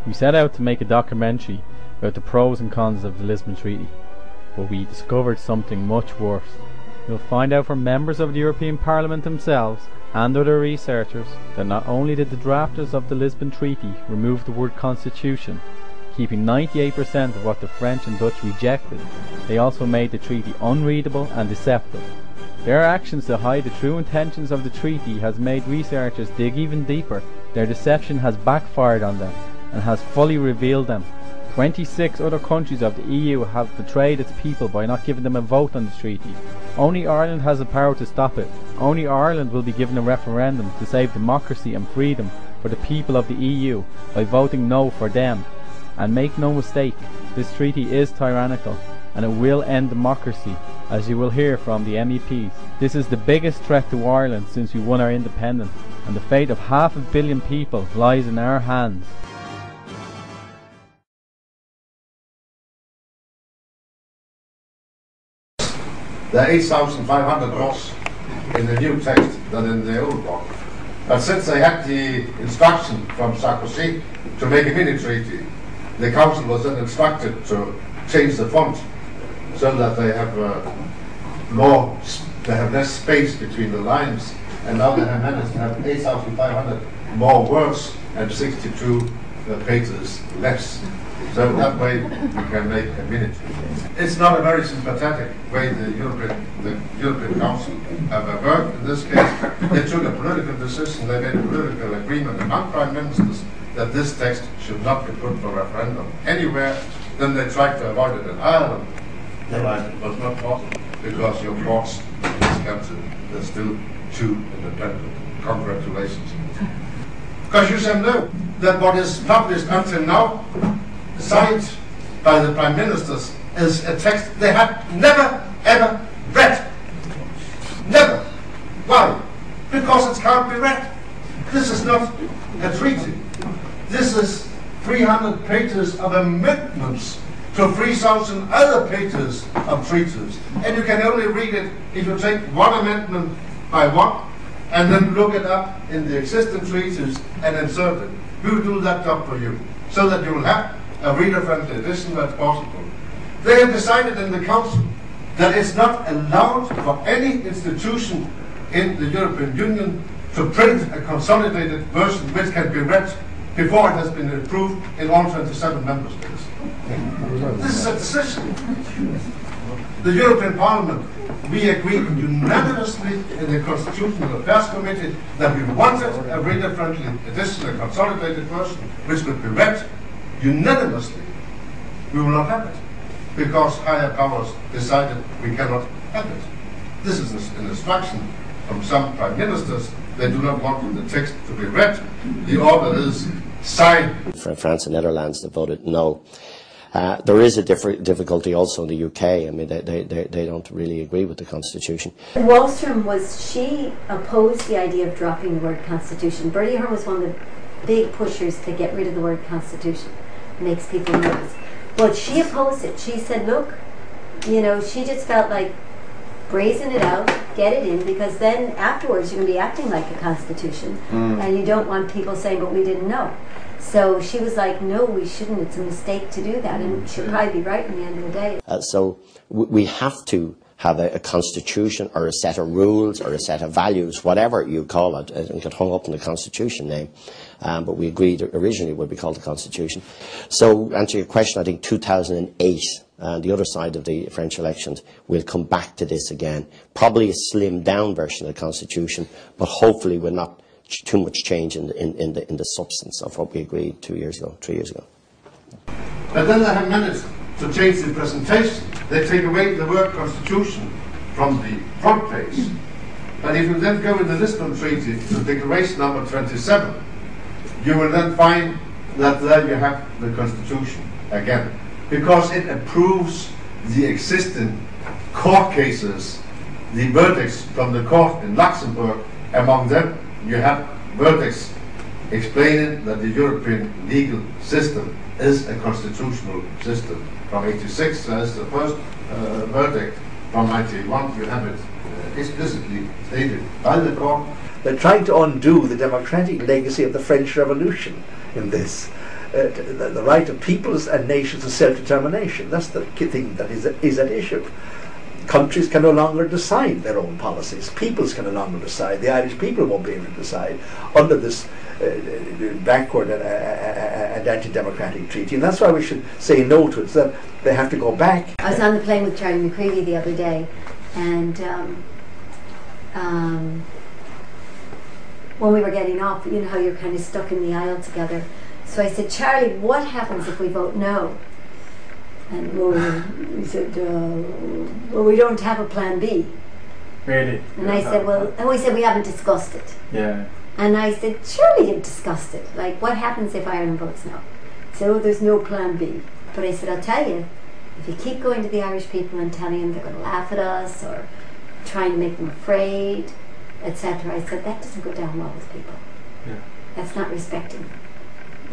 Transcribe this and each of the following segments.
We set out to make a documentary about the pros and cons of the Lisbon Treaty, but we discovered something much worse. You'll find out from members of the European Parliament themselves and other researchers that not only did the drafters of the Lisbon Treaty remove the word constitution, keeping 98% of what the French and Dutch rejected, they also made the treaty unreadable and deceptive. Their actions to hide the true intentions of the treaty has made researchers dig even deeper. Their deception has backfired on them and has fully revealed them. 26 other countries of the EU have betrayed its people by not giving them a vote on the treaty. Only Ireland has the power to stop it. Only Ireland will be given a referendum to save democracy and freedom for the people of the EU by voting no for them. And make no mistake, this treaty is tyrannical and it will end democracy, as you will hear from the MEPs. This is the biggest threat to Ireland since we won our independence, and the fate of 500 million people lies in our hands. There are 8,500 words in the new text than in the old one. But since they had the instruction from Sarkozy to make a mini-treaty, the Council was then instructed to change the font so that they have less space between the lines, and now they have managed to have 8,500 more words and 62 pages less. So that way we can make a mini-treaty. It's not a very sympathetic way the European Council have worked. In this case, they took a political decision, they made a political agreement among prime ministers that this text should not be put for referendum anywhere. Then they tried to avoid it in Ireland. It was not possible because your courts in this country are still too independent. Congratulations. Because you should know that what is published until now, signed by the prime ministers, is a text they have never ever read. Never. Why? Because it can't be read. This is not a treaty. This is 300 pages of amendments to 3,000 other pages of treaties. And you can only read it if you take one amendment by one and then look it up in the existing treaties and insert it. We will do that job for you so that you will have a reader-friendly edition that's possible. They have decided in the Council that it's not allowed for any institution in the European Union to print a consolidated version which can be read before it has been approved in all 27 member states. This is a decision. The European Parliament, we agreed unanimously in the Constitutional Affairs Committee that we wanted a reader-friendly edition, a consolidated version, which could be read unanimously. We will not have it, because higher powers decided we cannot have it. This is an instruction from some prime ministers. They do not want the text to be read. The order is sign. For France and Netherlands, they voted no. There is a difficulty also in the UK. I mean, they don't really agree with the Constitution. Wallström she opposed the idea of dropping the word Constitution. Bertie Ahern was one of the big pushers to get rid of the word Constitution. It makes people nervous. But she opposed it. She said, look, you know, she just felt like brazen it out, get it in, because then afterwards you're going to be acting like a constitution, and you don't want people saying, but we didn't know. So she was like, no, we shouldn't, it's a mistake to do that, and she'll probably be right in the end of the day. So we have to have a constitution or a set of rules or a set of values, whatever you call it, and get hung up in the constitution name. But we agreed originally it would be called the Constitution. So, to answer your question, I think 2008, the other side of the French elections, will come back to this again. Probably a slimmed down version of the Constitution, but hopefully with not too much change in the substance of what we agreed 3 years ago. But then they have managed to change the presentation. They take away the word Constitution from the front page. But if you then go in the Lisbon Treaty to Declaration number 27, you will then find that there you have the Constitution again, because it approves the existing court cases, the verdicts from the court in Luxembourg. Among them, you have verdicts explaining that the European legal system is a constitutional system. From 86, there's the first verdict. From 91, you have it explicitly stated by the court. They're trying to undo the democratic legacy of the French Revolution in this. the right of peoples and nations to self-determination. That's the key thing that is at issue. Countries can no longer decide their own policies. Peoples can no longer decide. The Irish people won't be able to decide under this backward and anti-democratic treaty. And that's why we should say no to it, so that they have to go back. I was on the plane with Charlie McCreevy the other day, and when we were getting off, you know how you're kind of stuck in the aisle together. So I said, Charlie, what happens if we vote no? And he said, well, we don't have a plan B. Really? And I said, well, and we said we haven't discussed it. Yeah. And I said, surely you've discussed it. Like, what happens if Ireland votes no? He said, oh, there's no plan B. But I said, I'll tell you, if you keep going to the Irish people and telling them they're going to laugh at us or trying to make them afraid, etc., I said, that doesn't go down well with people. Yeah. That's not respecting them.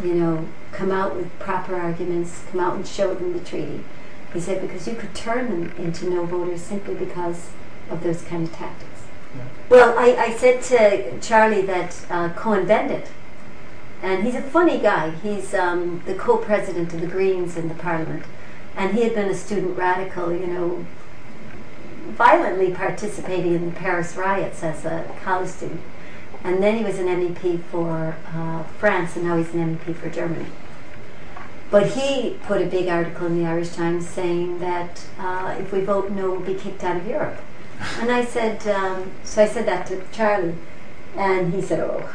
You know, come out with proper arguments, come out and show them the treaty. He said, because you could turn them into no voters simply because of those kind of tactics. Yeah. Well, I said to Charlie that Cohen Bendit, and he's a funny guy. He's the co-president of the Greens in the Parliament, and he had been a student radical, you know, violently participating in the Paris riots as a college student. And then he was an MEP for France, and now he's an MEP for Germany. But he put a big article in the Irish Times saying that if we vote no, we'll be kicked out of Europe. And I said, so I said that to Charlie, and he said, oh.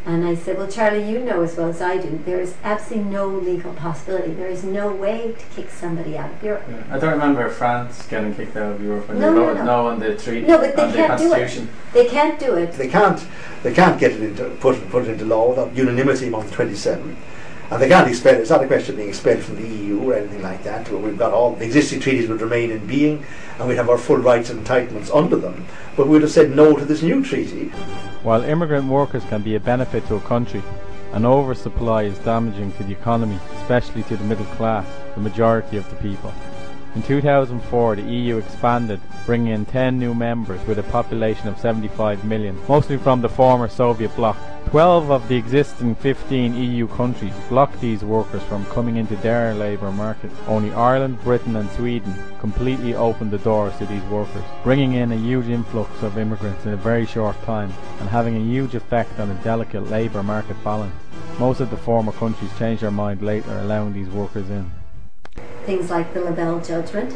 And I said, well, Charlie, you know as well as I do, there is absolutely no legal possibility. There is no way to kick somebody out of Europe. Yeah. I don't remember France getting kicked out of Europe when No, they no, voted no. no on the treaty, No, but they on the can't do it. constitution. They can't do it. They can't get it into put it into law without unanimity among the 27. And they can't expel it. It's not a question of being expelled from the EU or anything like that. We've got all the existing treaties would remain in being, and we'd have our full rights and entitlements under them. But we'd have said no to this new treaty. While immigrant workers can be a benefit to a country, an oversupply is damaging to the economy, especially to the middle class, the majority of the people. In 2004, the EU expanded, bringing in 10 new members with a population of 75 million, mostly from the former Soviet bloc. 12 of the existing 15 EU countries blocked these workers from coming into their labour market. Only Ireland, Britain and Sweden completely opened the doors to these workers, bringing in a huge influx of immigrants in a very short time and having a huge effect on a delicate labour market balance. Most of the former countries changed their mind later, allowing these workers in. Things like the Lavelle judgment,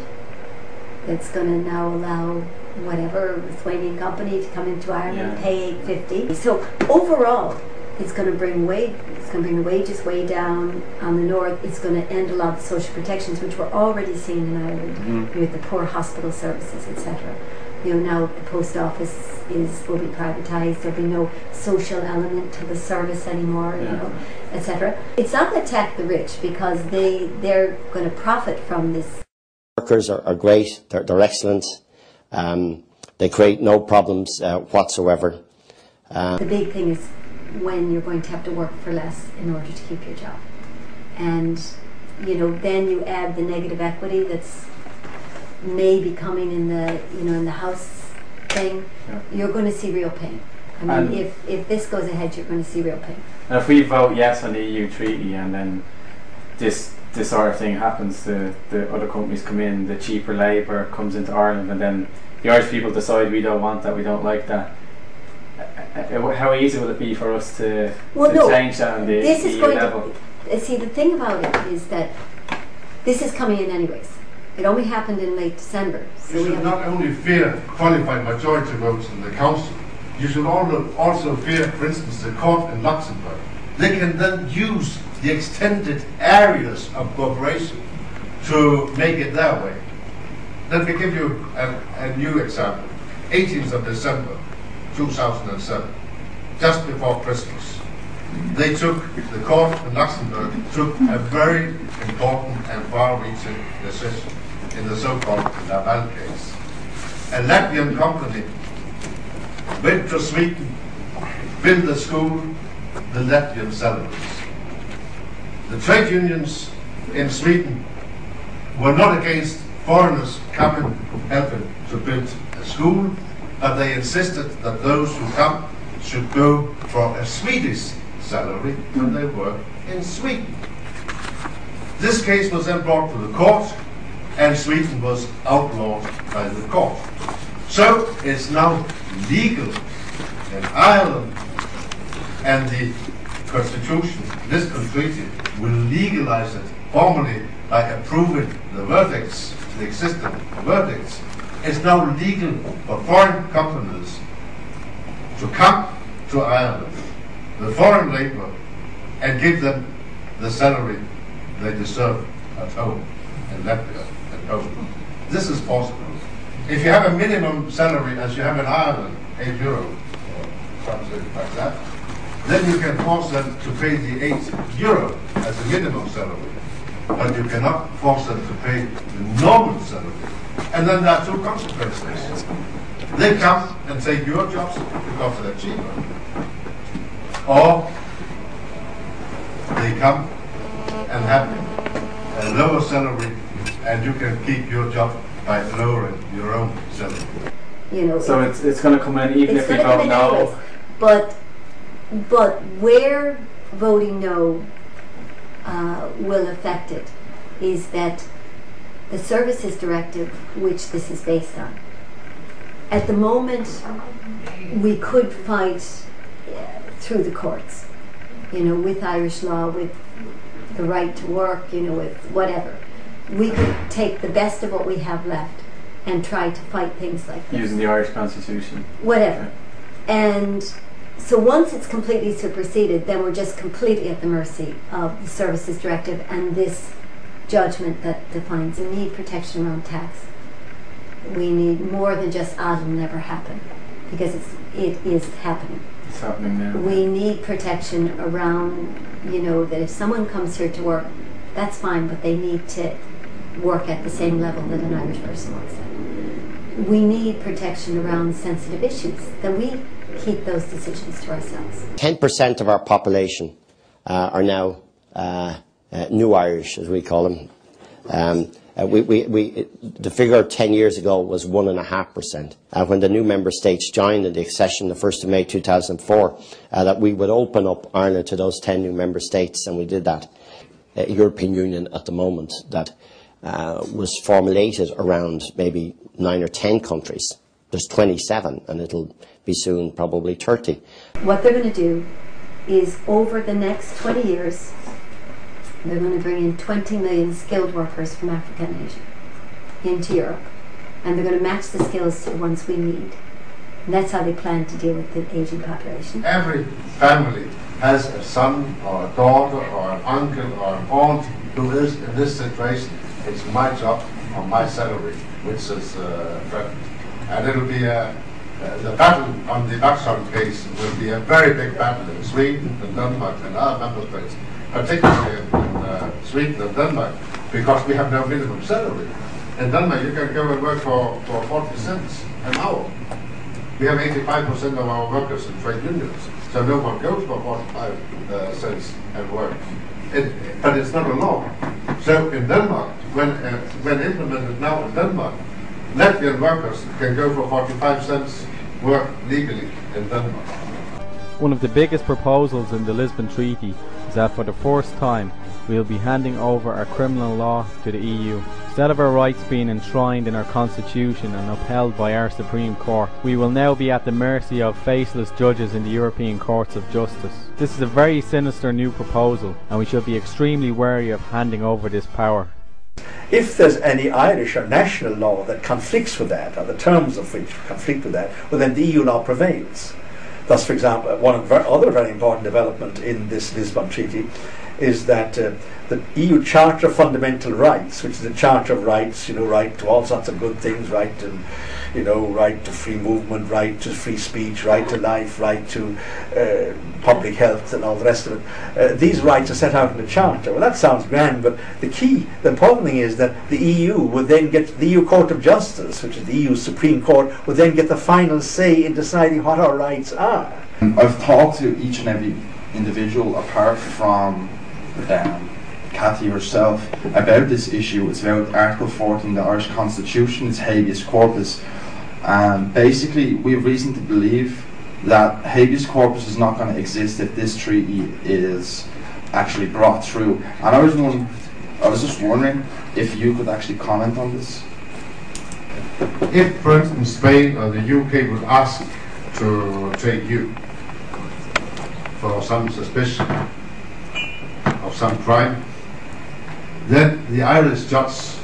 that's going to now allow whatever Lithuanian company to come into Ireland and pay $8.50. So overall, it's going to bring the wages way down on the north. It's going to end a lot of the social protections which we're already seeing in Ireland with the poor hospital services, etc. You know, now the post office will be privatised. There'll be no social element to the service anymore, you know, etc. It's not going to attack the rich because they're going to profit from this. Workers are great. They're excellent. They create no problems whatsoever. The big thing is when you're going to have to work for less in order to keep your job, and you know, then you add the negative equity that's maybe coming in the house thing. You're going to see real pain. I mean, if this goes ahead, you're going to see real pain. And if we vote yes on the EU treaty and then this sort of thing happens, the other companies come in, the cheaper labour comes into Ireland, and then the Irish people decide we don't want that, we don't like that. How easy will it be for us to change that on the EU level? See, the thing about it is that this is coming in anyways. It only happened in late December. So you should not only fear qualified majority votes in the Council, you should also fear, for instance, the court in Luxembourg. They can then use the extended areas of cooperation to make it their way. Let me give you a new example. 18th of December 2007, just before Christmas, the court in Luxembourg took a very important and far-reaching decision in the so-called Lavelle case. A Latvian company went to Sweden, built a school, the Latvian salaries. The trade unions in Sweden were not against foreigners coming helping to build a school, but they insisted that those who come should go for a Swedish salary when they work in Sweden. This case was then brought to the court, and Sweden was outlawed by the court. So it's now legal in Ireland, and the Constitution, Lisbon Treaty, will legalize it formally by approving the verdicts, the existing verdicts. It's now legal for foreign companies to come to Ireland, the foreign labor, and give them the salary they deserve at home, in Latvia at home. This is possible. If you have a minimum salary, as you have in Ireland, €8 or something like that, then you can force them to pay the €8 as a minimum salary. But you cannot force them to pay the normal salary. And then there are two consequences. They come and take your jobs because they're cheaper. Or they come and have a lower salary, and you can keep your job by lowering your own salary. You know, so it's going to come in even if we vote no. But where voting no will affect it is that the Services Directive, which this is based on, at the moment we could fight through the courts, you know, with Irish law, with the right to work, you know, with whatever. We could take the best of what we have left and try to fight things like this. Using the Irish Constitution. Whatever. And so once it's completely superseded, then we're just completely at the mercy of the Services Directive and this judgment that defines the need protection around tax. We need more than just it'll never happen, because it is happening. It's happening now. We need protection around, you know, that if someone comes here to work, that's fine, but they need to work at the same level that an Irish person works at. We need protection around sensitive issues, that we keep those decisions to ourselves. 10% of our population are now new Irish, as we call them. The figure 10 years ago was 1.5%. When the new member states joined in the accession, the 1st of May 2004, that we would open up Ireland to those 10 new member states, and we did that. European Union at the moment that was formulated around maybe 9 or 10 countries. There's 27, and it'll be soon probably 30. What they're going to do is, over the next 20 years, they're going to bring in 20 million skilled workers from Africa and Asia into Europe, and they're going to match the skills to the ones we need. And that's how they plan to deal with the aging population. Every family has a son or a daughter or an uncle or an aunt who is in this situation. It's my job or my salary which is threatened. And it'll be the battle on the Vaxholm case will be a very big battle in Sweden and Denmark and other member states, particularly in Sweden and Denmark, because we have no minimum salary. In Denmark you can go and work for 40 cents an hour. We have 85% of our workers in trade unions, so no one goes for 45 cents and work. But it's not a law. So in Denmark, when implemented now in Denmark, Latvian workers can go for 45 cents work legally in Denmark. One of the biggest proposals in the Lisbon Treaty is that for the first time we will be handing over our criminal law to the EU. Instead of our rights being enshrined in our Constitution and upheld by our Supreme Court, we will now be at the mercy of faceless judges in the European Courts of Justice. This is a very sinister new proposal, and we should be extremely wary of handing over this power. If there's any Irish or national law that conflicts with that, or the terms of which conflict with that, well then the EU law prevails. Thus, for example, one other very important development in this Lisbon Treaty is that the EU Charter of Fundamental Rights, which is a Charter of Rights, you know, right to all sorts of good things, right to, you know, right to free movement, right to free speech, right to life, right to public health, and all the rest of it. These rights are set out in the Charter. Well, that sounds grand, but the important thing is that the EU would then get, the EU Court of Justice, which is the EU Supreme Court, would then get the final say in deciding what our rights are. I've talked to each and every individual, apart from Cathy herself, about this issue. It's about Article 14 of the Irish Constitution, it's habeas corpus. Basically, we have reason to believe that habeas corpus is not going to exist if this treaty is actually brought through. And I was one I was just wondering if you could actually comment on this. If, for instance, Spain or the UK would ask to take you for some suspicion of some crime, then the Irish judge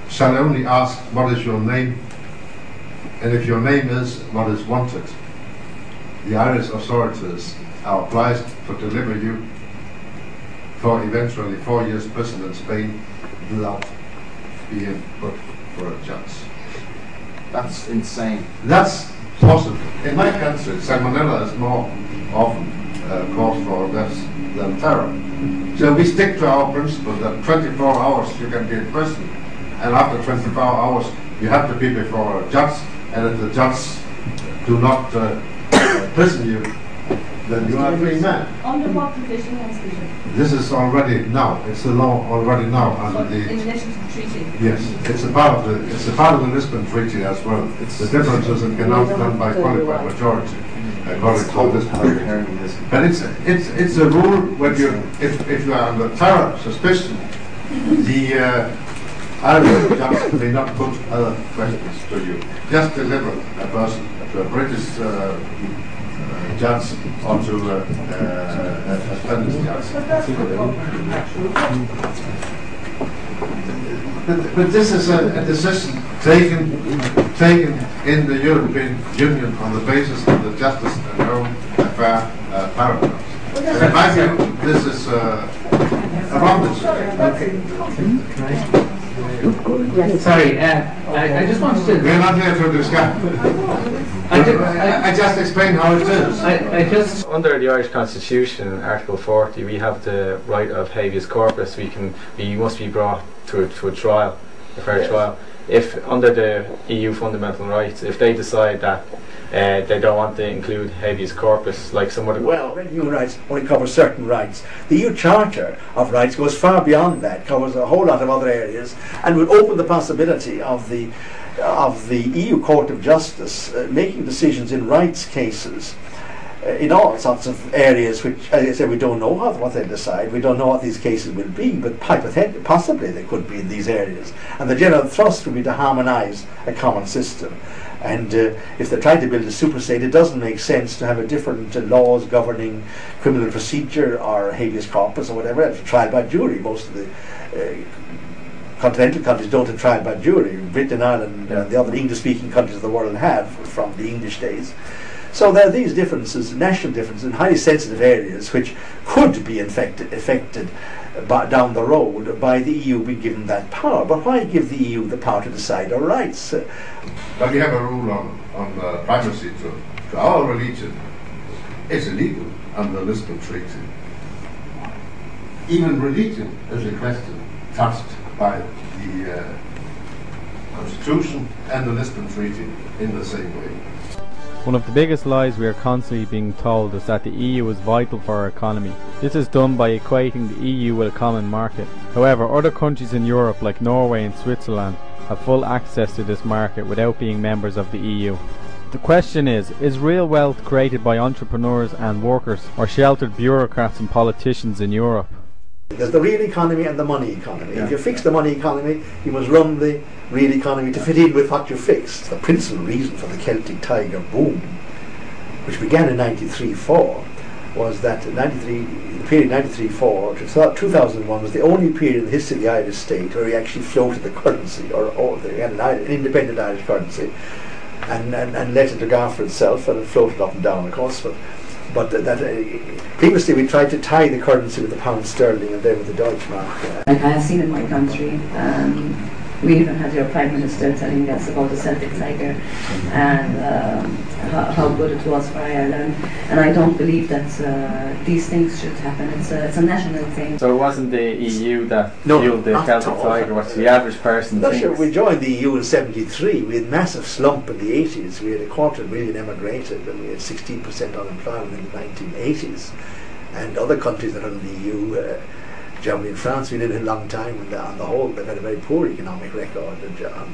shall only ask what is your name, and if your name is what is wanted, the Irish authorities are obliged to deliver you for eventually 4 years prison in Spain without being put for a judge. That's insane. That's possible. In my country, salmonella is more often cause for deaths than terror. So we stick to our principle that 24 hours you can be in prison, and after 24 hours you have to be before a judge, and if the judge do not prison you, then you are a free man. Under what provision has this? This is already now. It's the law already now under the. In relation to the treaty. Yes, it's a part of the. It's a part of the Lisbon Treaty as well. The difference is it cannot be done by qualified majority, according to this treaty. But it's a rule when you if you are under terror suspicion, the Irish judge may not put other questions to you. Just deliver a person to a British judge or to a Spanish judge. But this is a decision taken in the European Union on the basis of the justice and home affair paragraphs. And in my view, this is a wrong decision. Sorry, I just wanted to. We're not here to discuss. I just explained how it is. I just. Under the Irish Constitution, Article 40, we have the right of habeas corpus. We must be brought to a trial, a fair trial. If under the EU fundamental rights, if they decide that they don't want to include habeas corpus, like some other. Well, human rights only covers certain rights. The EU Charter of Rights goes far beyond that, covers a whole lot of other areas, and would open the possibility of the EU Court of Justice making decisions in rights cases in all sorts of areas which, as I said, we don't know what they decide. We don't know what these cases will be, but possibly they could be in these areas. And the general thrust would be to harmonise a common system. And if they're trying to build a superstate, it doesn't make sense to have a different laws governing criminal procedure or habeas corpus or whatever. It's trial by jury. Most of the continental countries don't have trial by jury. Britain, Ireland, the other English-speaking countries of the world have from the English days. So there are these differences, national differences in highly sensitive areas which could be affected down the road by the EU being given that power. But why give the EU the power to decide our rights? But we have a rule on privacy to our religion. It's illegal under the Lisbon Treaty. Even religion is a question touched by the Constitution and the Lisbon Treaty in the same way. One of the biggest lies we are constantly being told is that the EU is vital for our economy. This is done by equating the EU with a common market. However, other countries in Europe like Norway and Switzerland have full access to this market without being members of the EU. The question is real wealth created by entrepreneurs and workers or sheltered bureaucrats and politicians in Europe? There's the real economy and the money economy. If you fix the money economy, you must run the real economy to fit in with what you fixed. The principal reason for the Celtic Tiger boom, which began in 1993-4, was that the period 1993-4 to 2001 was the only period in the history of the Irish state where we actually floated the currency, or they had an independent Irish currency, and let it look after itself, and it floated up and down, of course. But previously we tried to tie the currency with the pound sterling and then with the Deutschmark. Like I have seen in my country, we even had your Prime Minister telling us about the Celtic Tiger and how good it was for Ireland. And I don't believe that these things should happen. It's a national thing. So it wasn't the EU that fueled the Celtic Tiger, what the average person thinks? Sure, we joined the EU in '73. We had a massive slump in the 80s. We had 250,000 emigrated, and we had 16% unemployment in the 1980s. And other countries that are in the EU, Germany and France, we did it a long time, and on the whole they've had a very poor economic record,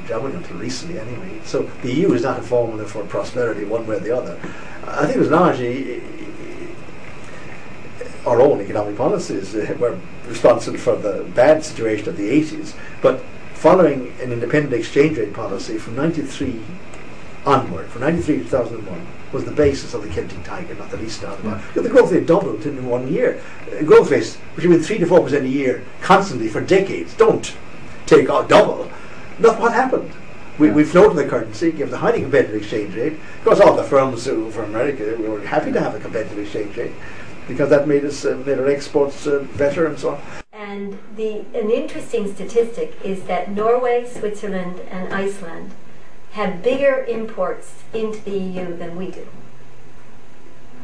Germany until recently anyway. So the EU is not a formula for prosperity one way or the other. I think it was largely our own economic policies were responsible for the bad situation of the 80s, but following an independent exchange rate policy from 93 onward, from 93 to 2001, was the basis of the Celtic Tiger, not the least doubt about it. The growth rate doubled in 1 year. Growth rates, which have been 3 to 4% a year, constantly for decades, don't take out double. Look what happened. We floated the currency, gave the highly competitive exchange rate. Of course, all the firms from America, we were happy to have a competitive exchange rate because that made our exports better and so on. And an interesting statistic is that Norway, Switzerland and Iceland have bigger imports into the EU than we do.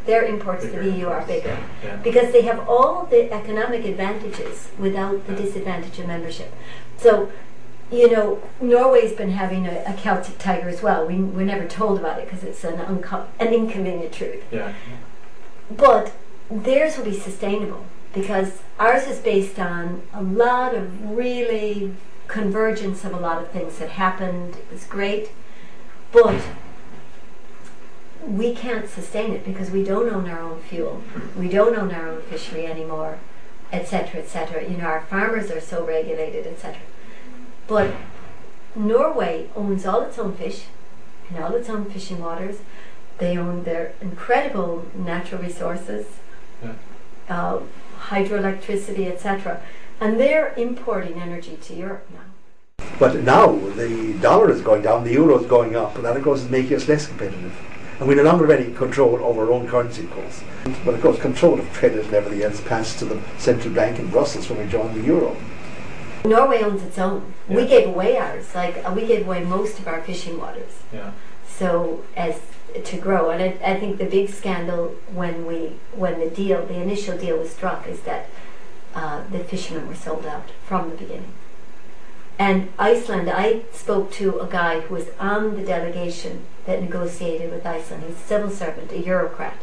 Their imports to the EU are bigger because they have all the economic advantages without the disadvantage of membership. So, you know, Norway's been having a Celtic Tiger as well. We're never told about it because it's an inconvenient truth. Yeah. But theirs will be sustainable because ours is based on a lot of really convergence of a lot of things that happened. It was great, but we can't sustain it because we don't own our own fuel. We don't own our own fishery anymore, etc., etc. You know, our farmers are so regulated, etc. But Norway owns all its own fish and all its own fishing waters. They own their incredible natural resources, hydroelectricity, etc. And they're importing energy to Europe now. But now the dollar is going down, the euro is going up, and that of course is making us less competitive. And we no longer have any control over our own currency, of course. But of course control of credit and everything else passed to the central bank in Brussels when we joined the euro. Norway owns its own. We gave away ours. We gave away most of our fishing waters. Yeah. So as to grow, and I think the big scandal when the initial deal was struck is that the fishermen were sold out from the beginning. And Iceland, I spoke to a guy who was on the delegation that negotiated with Iceland. He's a civil servant, a Eurocrat,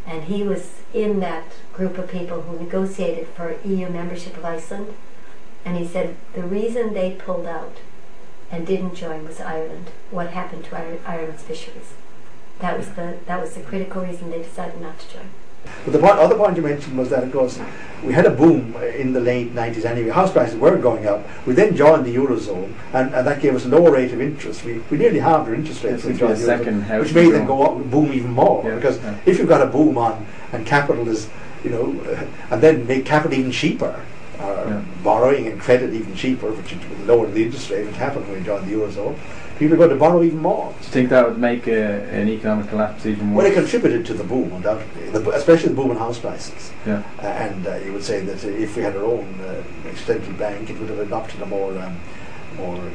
and he was in that group of people who negotiated for EU membership of Iceland. And he said the reason they pulled out and didn't join was Ireland. What happened to Ireland's fisheries? That was the critical reason they decided not to join. But the other point you mentioned was that, of course, we had a boom in the late 90s anyway. House prices were going up. We then joined the Eurozone, and that gave us a lower rate of interest. We nearly halved our interest rates when we joined the Eurozone, which made them go up, boom even more. Because if you've got a boom on, and capital is, and then make capital even cheaper, borrowing and credit even cheaper, which would lower the interest rate, which happened when we joined the Eurozone, people are going to borrow even more. Do you think that would make an economic collapse even worse? Well, it contributed to the boom, undoubtedly, especially the boom in house prices. Yeah. And you would say that if we had our own central bank, it would have adopted a more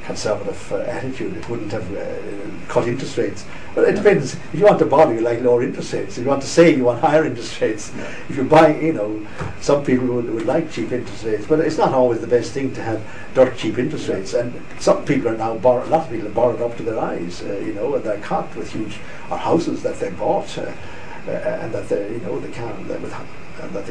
conservative attitude. It wouldn't have cut interest rates. But it depends. If you want to borrow, you like lower interest rates. If you want to save, you want higher interest rates. Yeah. If you're buying, some people would like cheap interest rates, but it's not always the best thing to have dirt cheap interest rates. And some people are now a lot of people are borrowed up to their eyes, and they're caught with huge houses that they bought, and that they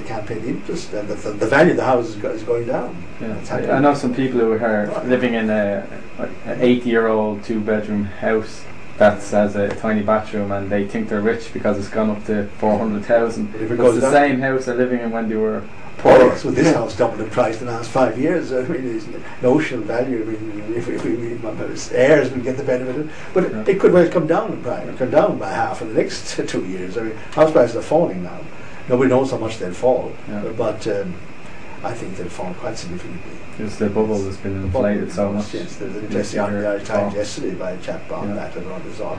can't pay the interest, and that the value of the house is going down. Yeah. I know some people who are living in an 80-year-old 2-bedroom house that has a tiny bathroom, and they think they're rich because it's gone up to 400,000. It's the same house they're living in when they were poor. So this house doubled in price in the last 5 years. I mean, it's notional value. I mean, if heirs will get the benefit of it, but it could well come down in price, come down by half in the next 2 years. I mean, house prices are falling now. Nobody knows how much they'll fall, but I think they'll fall quite significantly. Because the bubble has been inflated so much. Yes, there's a testing on the Irish Times yesterday by a chap on that and on his own.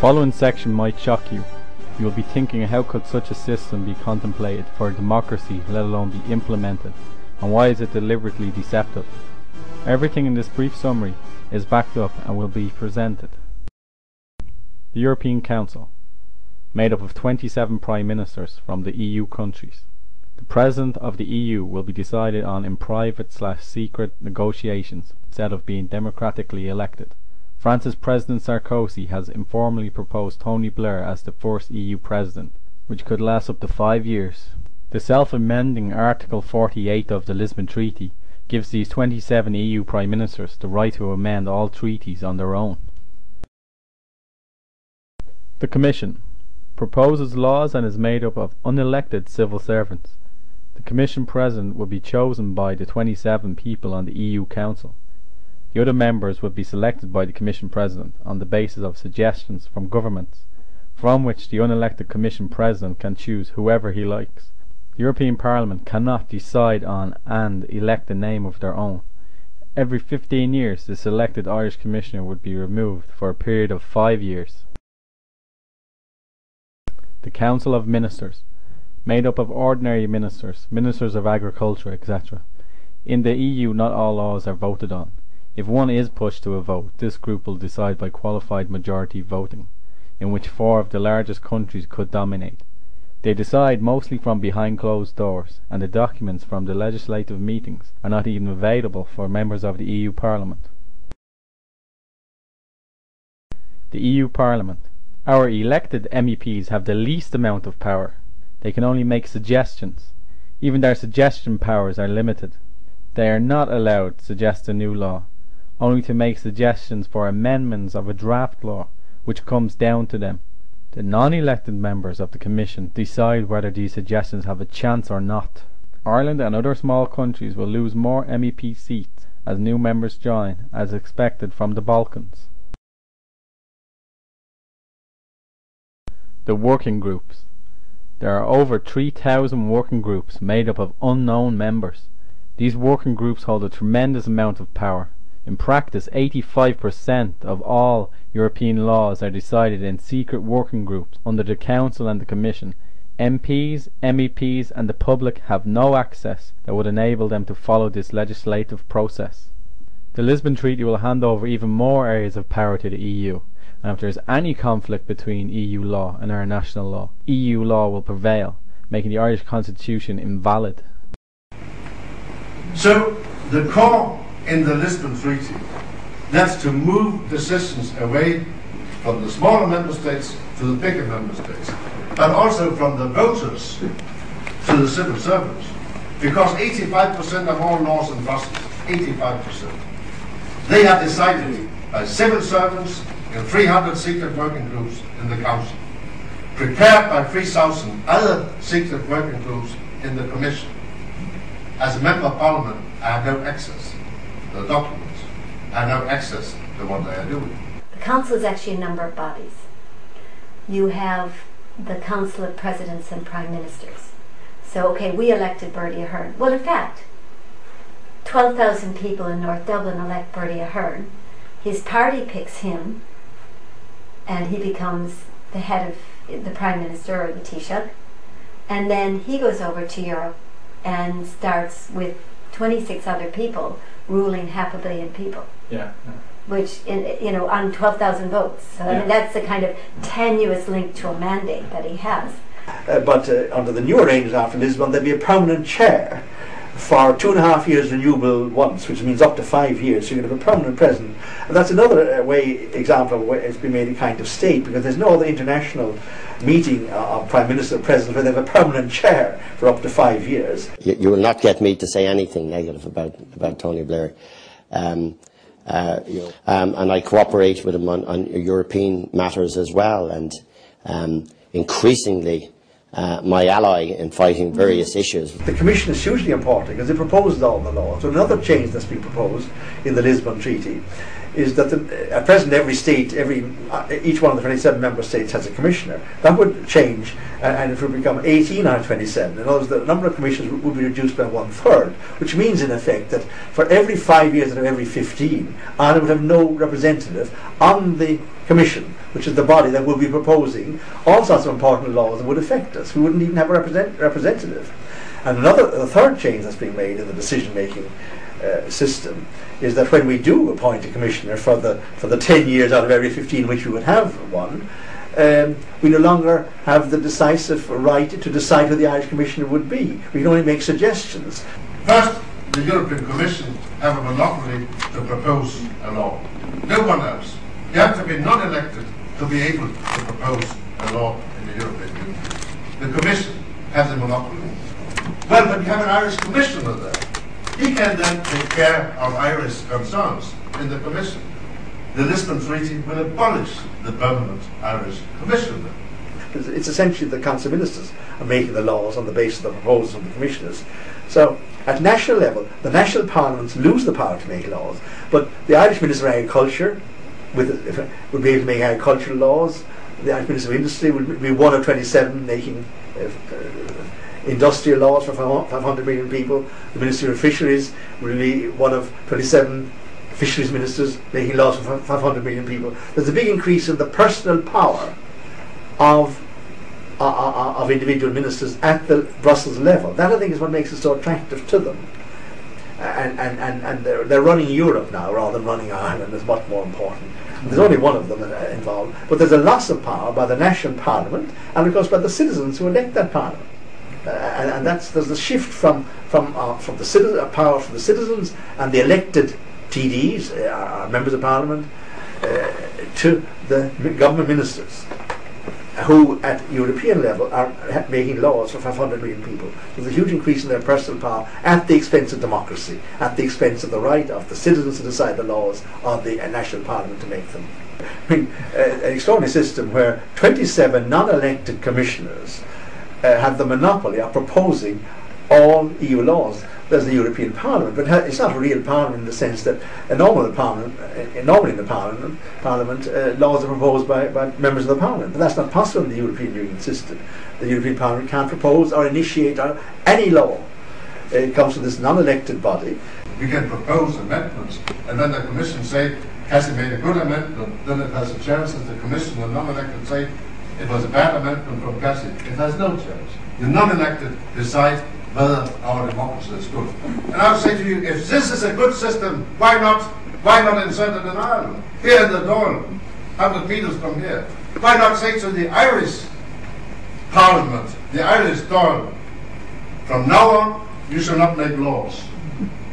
Following section might shock you. You will be thinking, how could such a system be contemplated for a democracy, let alone be implemented, and why is it deliberately deceptive? Everything in this brief summary is backed up and will be presented. The European Council, made up of 27 Prime Ministers from the EU countries. The President of the EU will be decided on in private/secret negotiations instead of being democratically elected. France's President Sarkozy has informally proposed Tony Blair as the first EU President, which could last up to 5 years. The self-amending Article 48 of the Lisbon Treaty gives these 27 EU Prime Ministers the right to amend all treaties on their own. The Commission, proposes laws and is made up of unelected civil servants. The Commission President would be chosen by the 27 people on the EU Council. The other members would be selected by the Commission President on the basis of suggestions from governments, from which the unelected Commission President can choose whoever he likes. The European Parliament cannot decide on and elect a name of their own. Every 15 years the selected Irish Commissioner would be removed for a period of 5 years. The Council of Ministers, made up of ordinary ministers, ministers of agriculture, etc. In the EU not all laws are voted on. If one is pushed to a vote, this group will decide by qualified majority voting, in which 4 of the largest countries could dominate. They decide mostly from behind closed doors, and the documents from the legislative meetings are not even available for members of the EU Parliament. The EU Parliament. Our elected MEPs have the least amount of power. They can only make suggestions. Even their suggestion powers are limited. They are not allowed to suggest a new law, only to make suggestions for amendments of a draft law, which comes down to them. The non-elected members of the Commission decide whether these suggestions have a chance or not. Ireland and other small countries will lose more MEP seats as new members join, as expected from the Balkans. The working groups. There are over 3,000 working groups made up of unknown members. These working groups hold a tremendous amount of power. In practice, 85% of all European laws are decided in secret working groups under the Council and the Commission. MPs, MEPs and the public have no access that would enable them to follow this legislative process. The Lisbon Treaty will hand over even more areas of power to the EU, and if there is any conflict between EU law and our national law, EU law will prevail, making the Irish Constitution invalid. So the core in the Lisbon Treaty, that's to move decisions away from the smaller member states to the bigger member states, but also from the voters to the civil servants, because 85% of all laws and processes, 85%, they are decided by civil servants in 300 secret working groups in the Council, prepared by 3,000 other secret working groups in the Commission. As a member of Parliament, I have no access to the documents. I have no access to what they are doing. The Council is actually a number of bodies. You have the Council of Presidents and Prime Ministers. So, okay, we elected Bertie Ahern. Well, in fact, 12,000 people in North Dublin elect Bertie Ahern. His party picks him, and he becomes the head of the Prime Minister, or the Taoiseach. And then he goes over to Europe and starts with 26 other people ruling 500 million people. Yeah. Which, on 12,000 votes. So I mean, that's the kind of tenuous link to a mandate that he has. But under the new arrangements after Lisbon, there'd be a permanent chair for 2.5 years renewable once, which means up to 5 years. So you're going to have a permanent president. And that's another example of where it's been made a kind of state, because there's no other international meeting of Prime Minister or President where they have a permanent chair for up to 5 years. You will not get me to say anything negative about Tony Blair. And I cooperate with him on European matters as well, and increasingly my ally in fighting various issues. The Commission is hugely important because it proposes all the laws. So another change that's been proposed in the Lisbon Treaty is that at present every state, each one of the 27 member states has a commissioner. That would change, and it would become 18 out of 27. In other words, the number of commissioners would be reduced by 1/3, which means in effect that for every 5 years out of every 15, Ireland would have no representative on the Commission, which is the body that will be proposing all sorts of important laws that would affect us. We wouldn't even have a representative. And the third change that's being made in the decision-making system is that when we do appoint a commissioner for the 10 years out of every 15 which we would have one, we no longer have the decisive right to decide who the Irish commissioner would be. We can only make suggestions. First, the European Commission have a monopoly to propose a law. No one else. You have to be non-elected to be able to propose a law in the European Union. The Commission has a monopoly. Well, but you have an Irish commissioner there. He can then take care of Irish concerns in the Commission. The Lisbon Treaty will abolish the permanent Irish commissioner. It's essentially the Council of Ministers are making the laws on the basis of the proposals of the commissioners. So at national level, the national parliaments lose the power to make laws, but the Irish Minister of Agriculture would be able to make agricultural laws. The Irish Minister of Industry would be one of 27 making industrial laws for 500 million people. The Minister of Fisheries will be one of 27 fisheries ministers making laws for 500 million people. There's a big increase in the personal power of individual ministers at the Brussels level. That, I think, is what makes it so attractive to them. And they're running Europe now rather than running Ireland. Is much more important. There's only one of them involved, but there's a loss of power by the national parliament and, of course, by the citizens who elect that parliament. And there's a shift from the power from the citizens and the elected TDs, members of parliament, to the government ministers, who at European level are making laws for 500 million people. There's a huge increase in their personal power at the expense of democracy, at the expense of the right of the citizens to decide the laws, of the national parliament to make them. I mean, an extraordinary system where 27 non-elected commissioners have the monopoly of proposing all EU laws. There's the European Parliament, but it's not a real parliament in the sense that normally in the Parliament, laws are proposed by members of the Parliament, but that's not possible in the European Union system. The European Parliament can't propose or initiate any law. It comes to this non-elected body. We can propose amendments, and then the Commission say, has it made a good amendment? Then it has a chance that the Commission, the non-elected, say it was a bad amendment from Cassie. It has no chance. The non-elected decide whether our democracy is good. And I would say to you, if this is a good system, why not insert it in Ireland? Here in the Dáil, 100 metres from here. Why not say to the Irish Parliament, the Irish Dáil, from now on, you shall not make laws.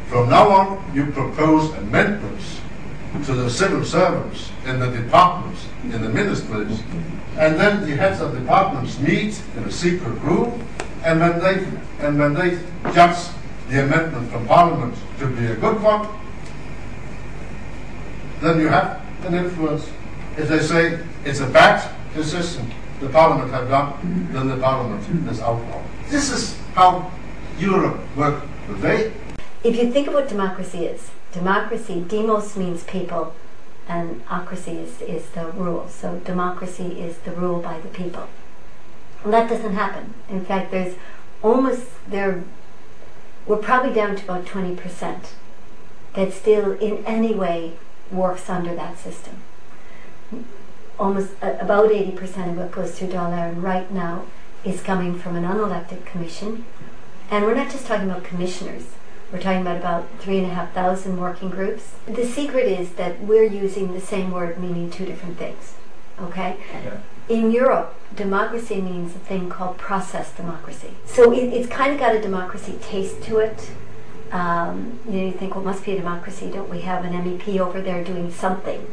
From now on, you propose amendments to the civil servants in the departments, in the ministries, and then the heads of departments meet in a secret room, and when they judge the amendment from Parliament to be a good one, then you have an influence. If they say it's a bad decision the Parliament have done, then the Parliament is outlawed. This is how Europe works today. If you think of what democracy is, democracy, demos means people, and ocracy is the rule. So democracy is the rule by the people. And that doesn't happen. In fact, we're probably down to about 20% that still in any way works under that system. Almost about 80% of what goes through Dáil Éireann right now is coming from an unelected commission. And we're not just talking about commissioners. We're talking about 3,500 working groups. The secret is that we're using the same word meaning two different things. Okay? Yeah. In Europe, democracy means a thing called process democracy. So it's kind of got a democracy taste to it. You think, well, it must be a democracy. Don't we have an MEP over there doing something?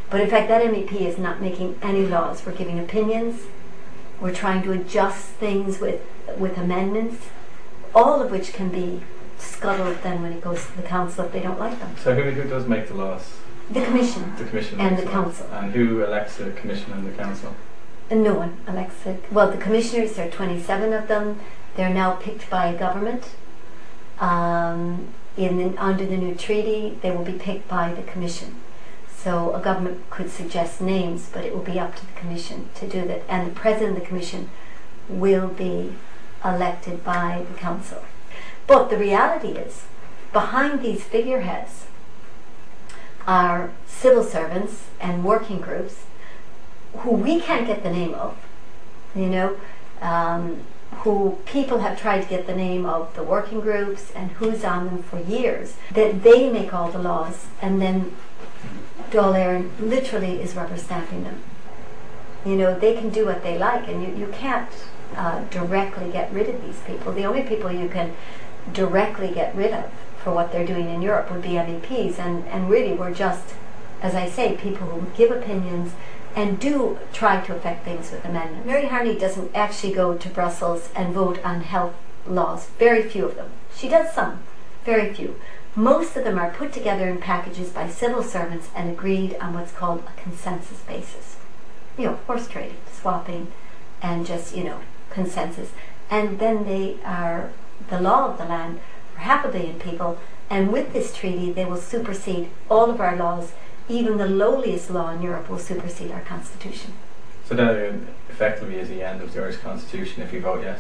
But in fact, that MEP is not making any laws. We're giving opinions. We're trying to adjust things with amendments, all of which can be scuttled then when it goes to the council if they don't like them. So who does make the laws? The Commission. The Commission and the Council. And who elects the Commission and the Council? No one elects it. Well, the commissioners, there are 27 of them. They're now picked by a government. Under the new treaty, they will be picked by the Commission. So a government could suggest names, but it will be up to the Commission to do that. And the President of the Commission will be elected by the Council. But the reality is, behind these figureheads are civil servants and working groups who we can't get the name of, who people have tried to get the name of the working groups and who's on them for years, that they make all the laws, and then Dáil Éireann literally is rubber stamping them. They can do what they like, and you can't directly get rid of these people. The only people you can directly get rid of for what they're doing in Europe would be MEPs, and really we're just, as I say, people who give opinions and do try to affect things with amendments. Mary Harney doesn't actually go to Brussels and vote on health laws, very few of them. She does some, very few. Most of them are put together in packages by civil servants and agreed on what's called a consensus basis. Horse trading, swapping, and just, consensus. And then they are the law of the land for 500 million people, and with this treaty they will supersede all of our laws. Even the lowliest law in Europe will supersede our constitution. So that effectively is the end of the Irish constitution if you vote yes?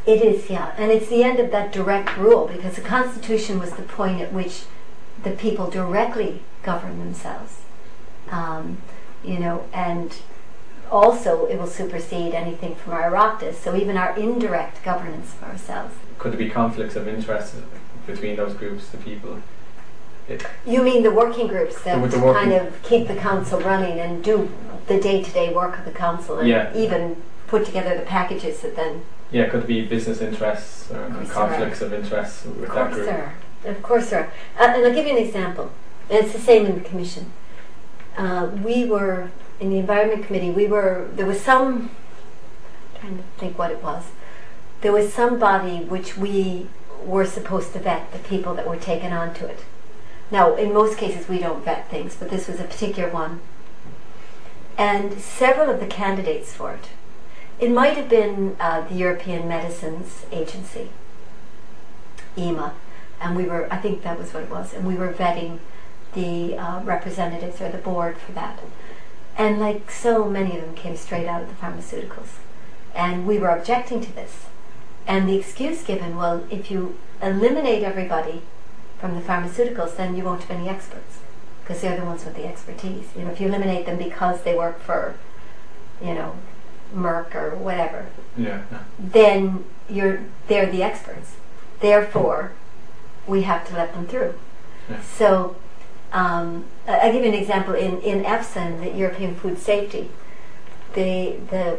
It is, yeah, and it's the end of that direct rule, because the constitution was the point at which the people directly govern themselves. And also it will supersede anything from our oireachtas, so even our indirect governance of ourselves. Could there be conflicts of interest between those groups, the people? You mean the working groups that kind of keep the council running and do the day-to-day work of the council, and even put together the packages that then... Yeah, could there be business interests or conflicts of interest with that group? Of course there are. And I'll give you an example. And it's the same in the Commission. We were, in the Environment Committee, there was some, I'm trying to think what it was, there was some body which we were supposed to vet the people that were taken onto it. Now, in most cases we don't vet things, but this was a particular one. And several of the candidates for it, it might have been the European Medicines Agency, EMA, and I think that was what it was, and we were vetting the representatives or the board for that. And like so many of them came straight out of the pharmaceuticals. And we were objecting to this. And the excuse given, well, if you eliminate everybody from the pharmaceuticals, then you won't have any experts, because they're the ones with the expertise. If you eliminate them because they work for, Merck or whatever, then they're the experts. Therefore, we have to let them through. Yeah. So, I'll give you an example. In EFSA, in the European Food Safety, I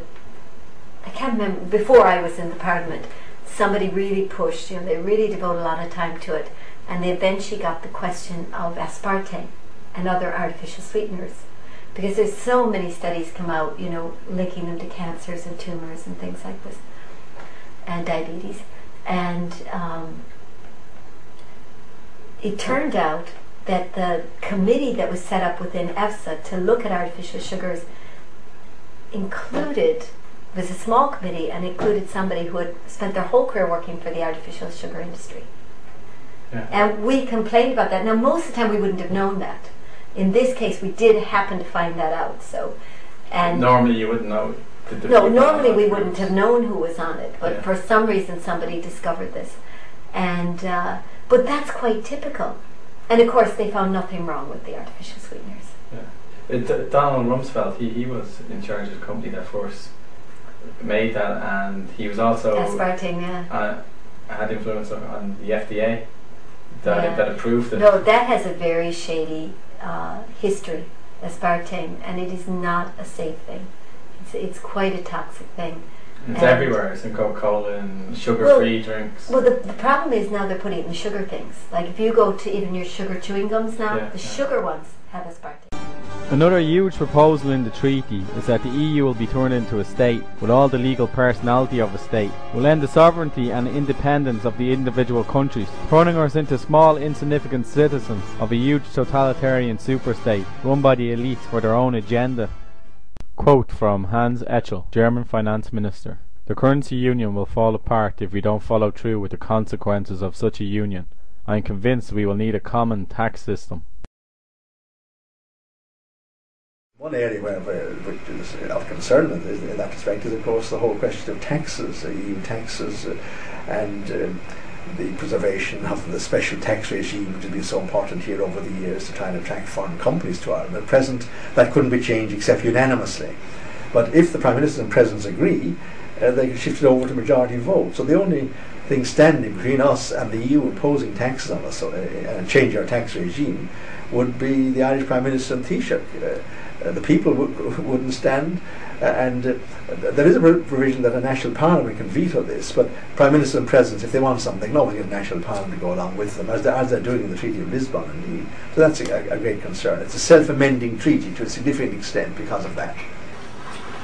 can't remember, before I was in the Parliament, somebody really pushed, they really devoted a lot of time to it, and they eventually got the question of aspartame and other artificial sweeteners. Because there's so many studies come out, linking them to cancers and tumors and things like this, and diabetes. And it turned out that the committee that was set up within EFSA to look at artificial sugars was a small committee, and included somebody who had spent their whole career working for the artificial sugar industry. Yeah. And we complained about that. Now, most of the time we wouldn't have known that. In this case, we did happen to find that out. And normally you wouldn't know. No, normally we wouldn't have known who was on it, but for some reason somebody discovered this. And but that's quite typical. And of course, they found nothing wrong with the artificial sweeteners. Yeah. Donald Rumsfeld, he was in charge of the company that first made that, and he was also aspartame. Had influence on the FDA that approved it. No, that has a very shady history, aspartame, and it is not a safe thing. It's quite a toxic thing. It's everywhere. It's in Coca-Cola and sugar-free drinks. Well, the problem is now they're putting it in sugar things. Like if you go to even your sugar chewing gums now, the sugar ones have aspartame. Another huge proposal in the treaty is that the EU will be turned into a state with all the legal personality of a state. Will end the sovereignty and independence of the individual countries, turning us into small, insignificant citizens of a huge totalitarian superstate run by the elites for their own agenda. Quote from Hans Echel, German finance minister. The currency union will fall apart if we don't follow through with the consequences of such a union. I am convinced we will need a common tax system. One area which is of concern in that respect is, of course, the whole question of taxes, EU taxes, and the preservation of the special tax regime, which has been so important here over the years to try and attract foreign companies to Ireland. At present, that couldn't be changed except unanimously. But if the Prime Minister and Presidents agree, they can shift it over to majority vote. So the only thing standing between us and the EU imposing taxes on us and changing our tax regime would be the Irish Prime Minister and Taoiseach. The people wouldn't stand, and there is a provision that a national parliament can veto this, but Prime Minister and Presidents, if they want something, nobody in the national parliament to go along with them, as they're doing in the Treaty of Lisbon indeed. So that's a great concern. It's a self-amending treaty to a significant extent because of that.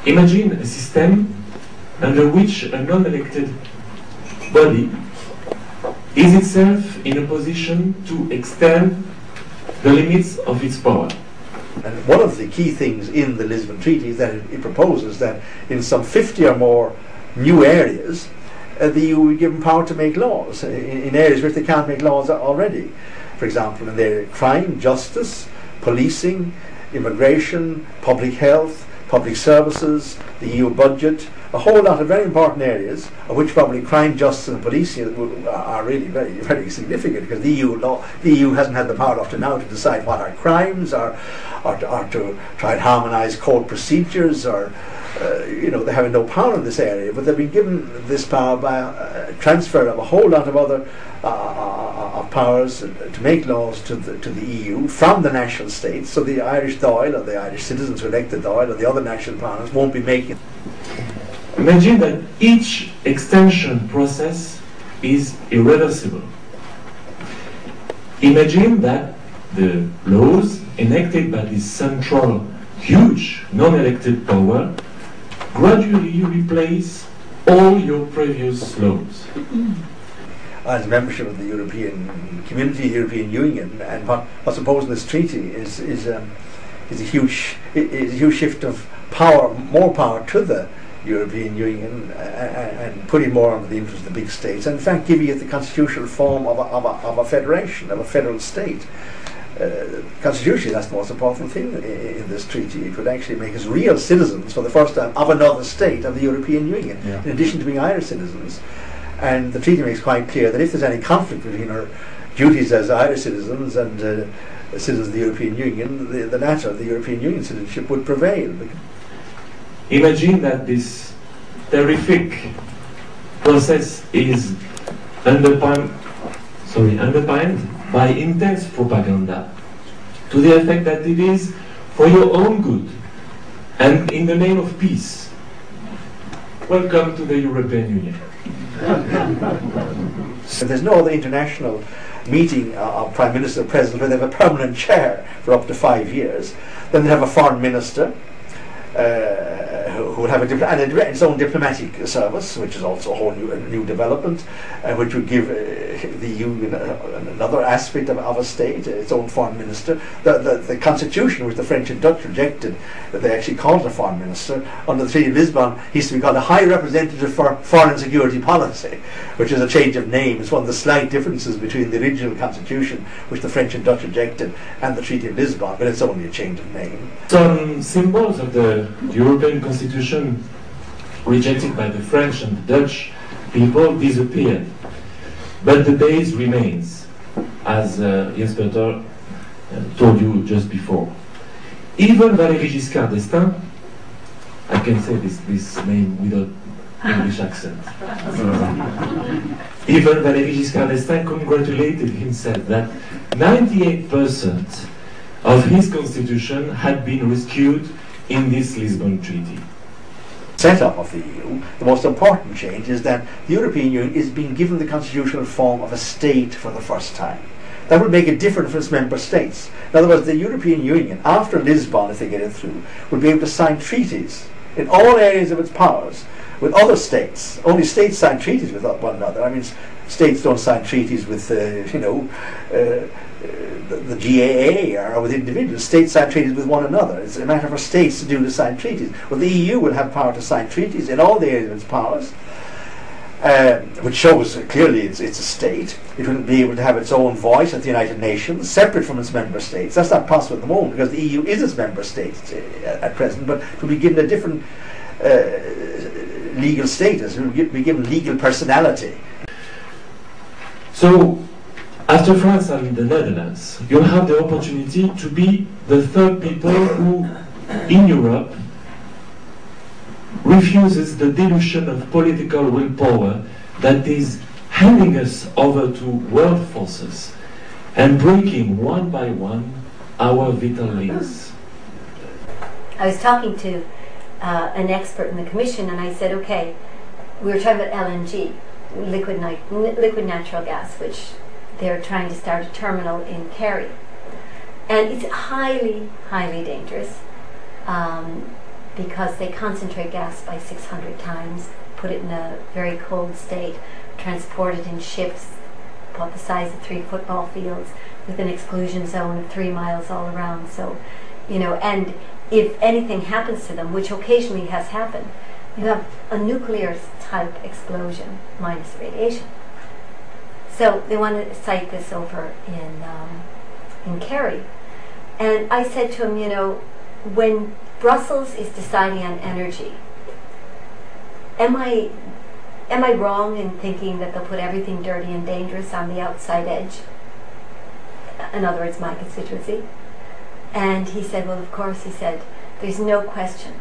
Imagine a system under which a non-elected body is itself in a position to extend the limits of its power. And one of the key things in the Lisbon Treaty is that it proposes that in some 50 or more new areas, the EU will be given power to make laws in areas which they can't make laws already. For example, in the area of crime, justice, policing, immigration, public health, public services, the EU budget, a whole lot of very important areas, of which probably crime, justice and policing are really very, very significant, because the EU hasn't had the power up to now to decide what are crimes, or to try and harmonise court procedures, or they have no power in this area, but they've been given this power by a transfer of a whole lot of other of powers to make laws to the EU from the national states. So the Irish Dáil, or the Irish citizens who elected Dáil, or the other national parliaments won't be making. Imagine that each extension process is irreversible. Imagine that the laws enacted by this central, huge, non-elected power gradually replace all your previous laws. As membership of the European Community, European Union, and what's proposed in this treaty is a huge shift of power, more power to the European Union, and putting more under the interest of the big states, and in fact giving it the constitutional form of a federation, of a federal state. Constitutionally, that's the most important thing in this treaty. It would actually make us real citizens for the first time of another state of the European Union, in addition to being Irish citizens. And the treaty makes quite clear that if there's any conflict between our duties as Irish citizens and citizens of the European Union, the latter, the European Union citizenship, would prevail. Imagine that this terrific process is underpinned by intense propaganda, to the effect that it is for your own good and in the name of peace. Welcome to the European Union. If there's no other international meeting of Prime Minister or President where they have a permanent chair for up to 5 years, then they have a foreign minister who would have its own diplomatic service, which is also a whole new development, which would give the EU another aspect of a state, its own foreign minister. The constitution, which the French and Dutch rejected, that they actually called it a foreign minister, under the Treaty of Lisbon, he used to be called a High Representative for Foreign Security Policy, which is a change of name. It's one of the slight differences between the original constitution, which the French and Dutch rejected, and the Treaty of Lisbon, but it's only a change of name. Some symbols of the European Constitution rejected by the French and the Dutch people disappeared. But the base remains, as Jens Peter told you just before. Even Valéry Giscard d'Estaing, I can say this name without English accent. Even Valéry Giscard d'Estaing congratulated himself that 98% of his constitution had been rescued in this Lisbon Treaty. Setup of the EU, the most important change is that the European Union is being given the constitutional form of a state for the first time. That will make it different from its member states. In other words, the European Union, after Lisbon, if they get it through, will be able to sign treaties in all areas of its powers with other states. Only states sign treaties with one another. I mean, states don't sign treaties with, the GAA or with individuals. States sign treaties with one another. It's a matter for states to sign treaties. Well, the EU will have power to sign treaties in all the areas of its powers, which shows clearly it's a state. It will be able to have its own voice at the United Nations, separate from its member states. That's not possible at the moment, because the EU is its member states at present, but it will be given a different legal status. It will be given legal personality. So, after France and the Netherlands, you have the opportunity to be the third people who, in Europe, refuses the dilution of political willpower that is handing us over to world forces and breaking one by one our vital links. I was talking to an expert in the Commission, and I said, okay, we were talking about LNG, liquid natural gas, which they're trying to start a terminal in Kerry. And it's highly, highly dangerous because they concentrate gas by 600 times, put it in a very cold state, transport it in ships about the size of 3 football fields with an exclusion zone of 3 miles all around. So you know, and if anything happens to them, which occasionally has happened, you have a nuclear type explosion minus radiation. So they want to site this over in Kerry. And I said to him, you know, when Brussels is deciding on energy, am I wrong in thinking that they'll put everything dirty and dangerous on the outside edge? In other words, my constituency. And he said, well, of course, he said, there's no question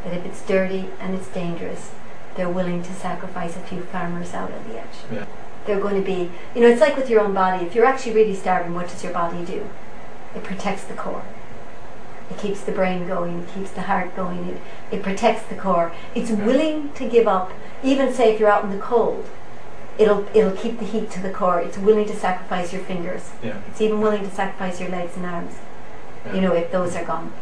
that if it's dirty and it's dangerous, they're willing to sacrifice a few farmers out on the edge. Yeah. They're going to be, you know, it's like with your own body. If you're actually really starving, what does your body do? It protects the core. It keeps the brain going, it keeps the heart going, it protects the core. It's willing to give up, even say if you're out in the cold, it'll keep the heat to the core. It's willing to sacrifice your fingers. Yeah. It's even willing to sacrifice your legs and arms. Yeah. You know, if those are gone.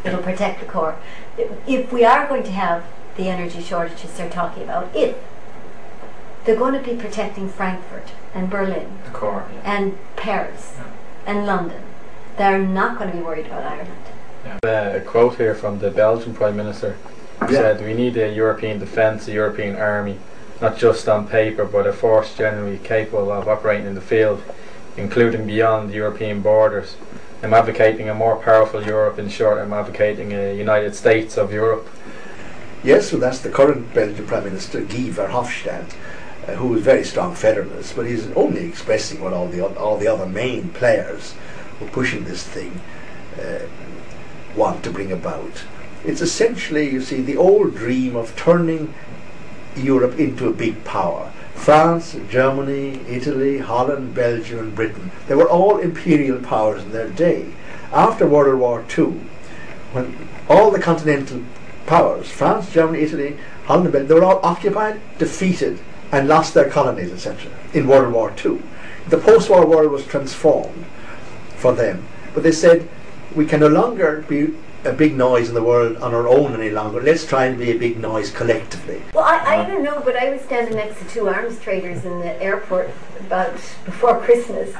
It'll protect the core. If we are going to have the energy shortages they're talking about, if they're going to be protecting Frankfurt and Berlin, The core. Yeah. and Paris and London, they're not going to be worried about Ireland. A quote here from the Belgian Prime Minister, who said, we need a European defence, a European army, not just on paper, but a force generally capable of operating in the field, including beyond the European borders. I'm advocating a more powerful Europe. In short, I'm advocating a United States of Europe. Yes, well, that's the current Belgian Prime Minister, Guy Verhofstadt, who is a very strong federalist, but he's only expressing what all the other main players who are pushing this thing want to bring about. It's essentially, you see, the old dream of turning Europe into a big power. France, Germany, Italy, Holland, Belgium and Britain, they were all imperial powers in their day. After World War II, when all the continental powers, France, Germany, Italy, Holland and Belgium, they were all occupied, defeated and lost their colonies, etc. in World War II. The post-war world was transformed for them, but they said, we can no longer be a big noise in the world on our own any longer. Let's try and be a big noise collectively. Well, I don't know, but I was standing next to two arms traders in the airport about before Christmas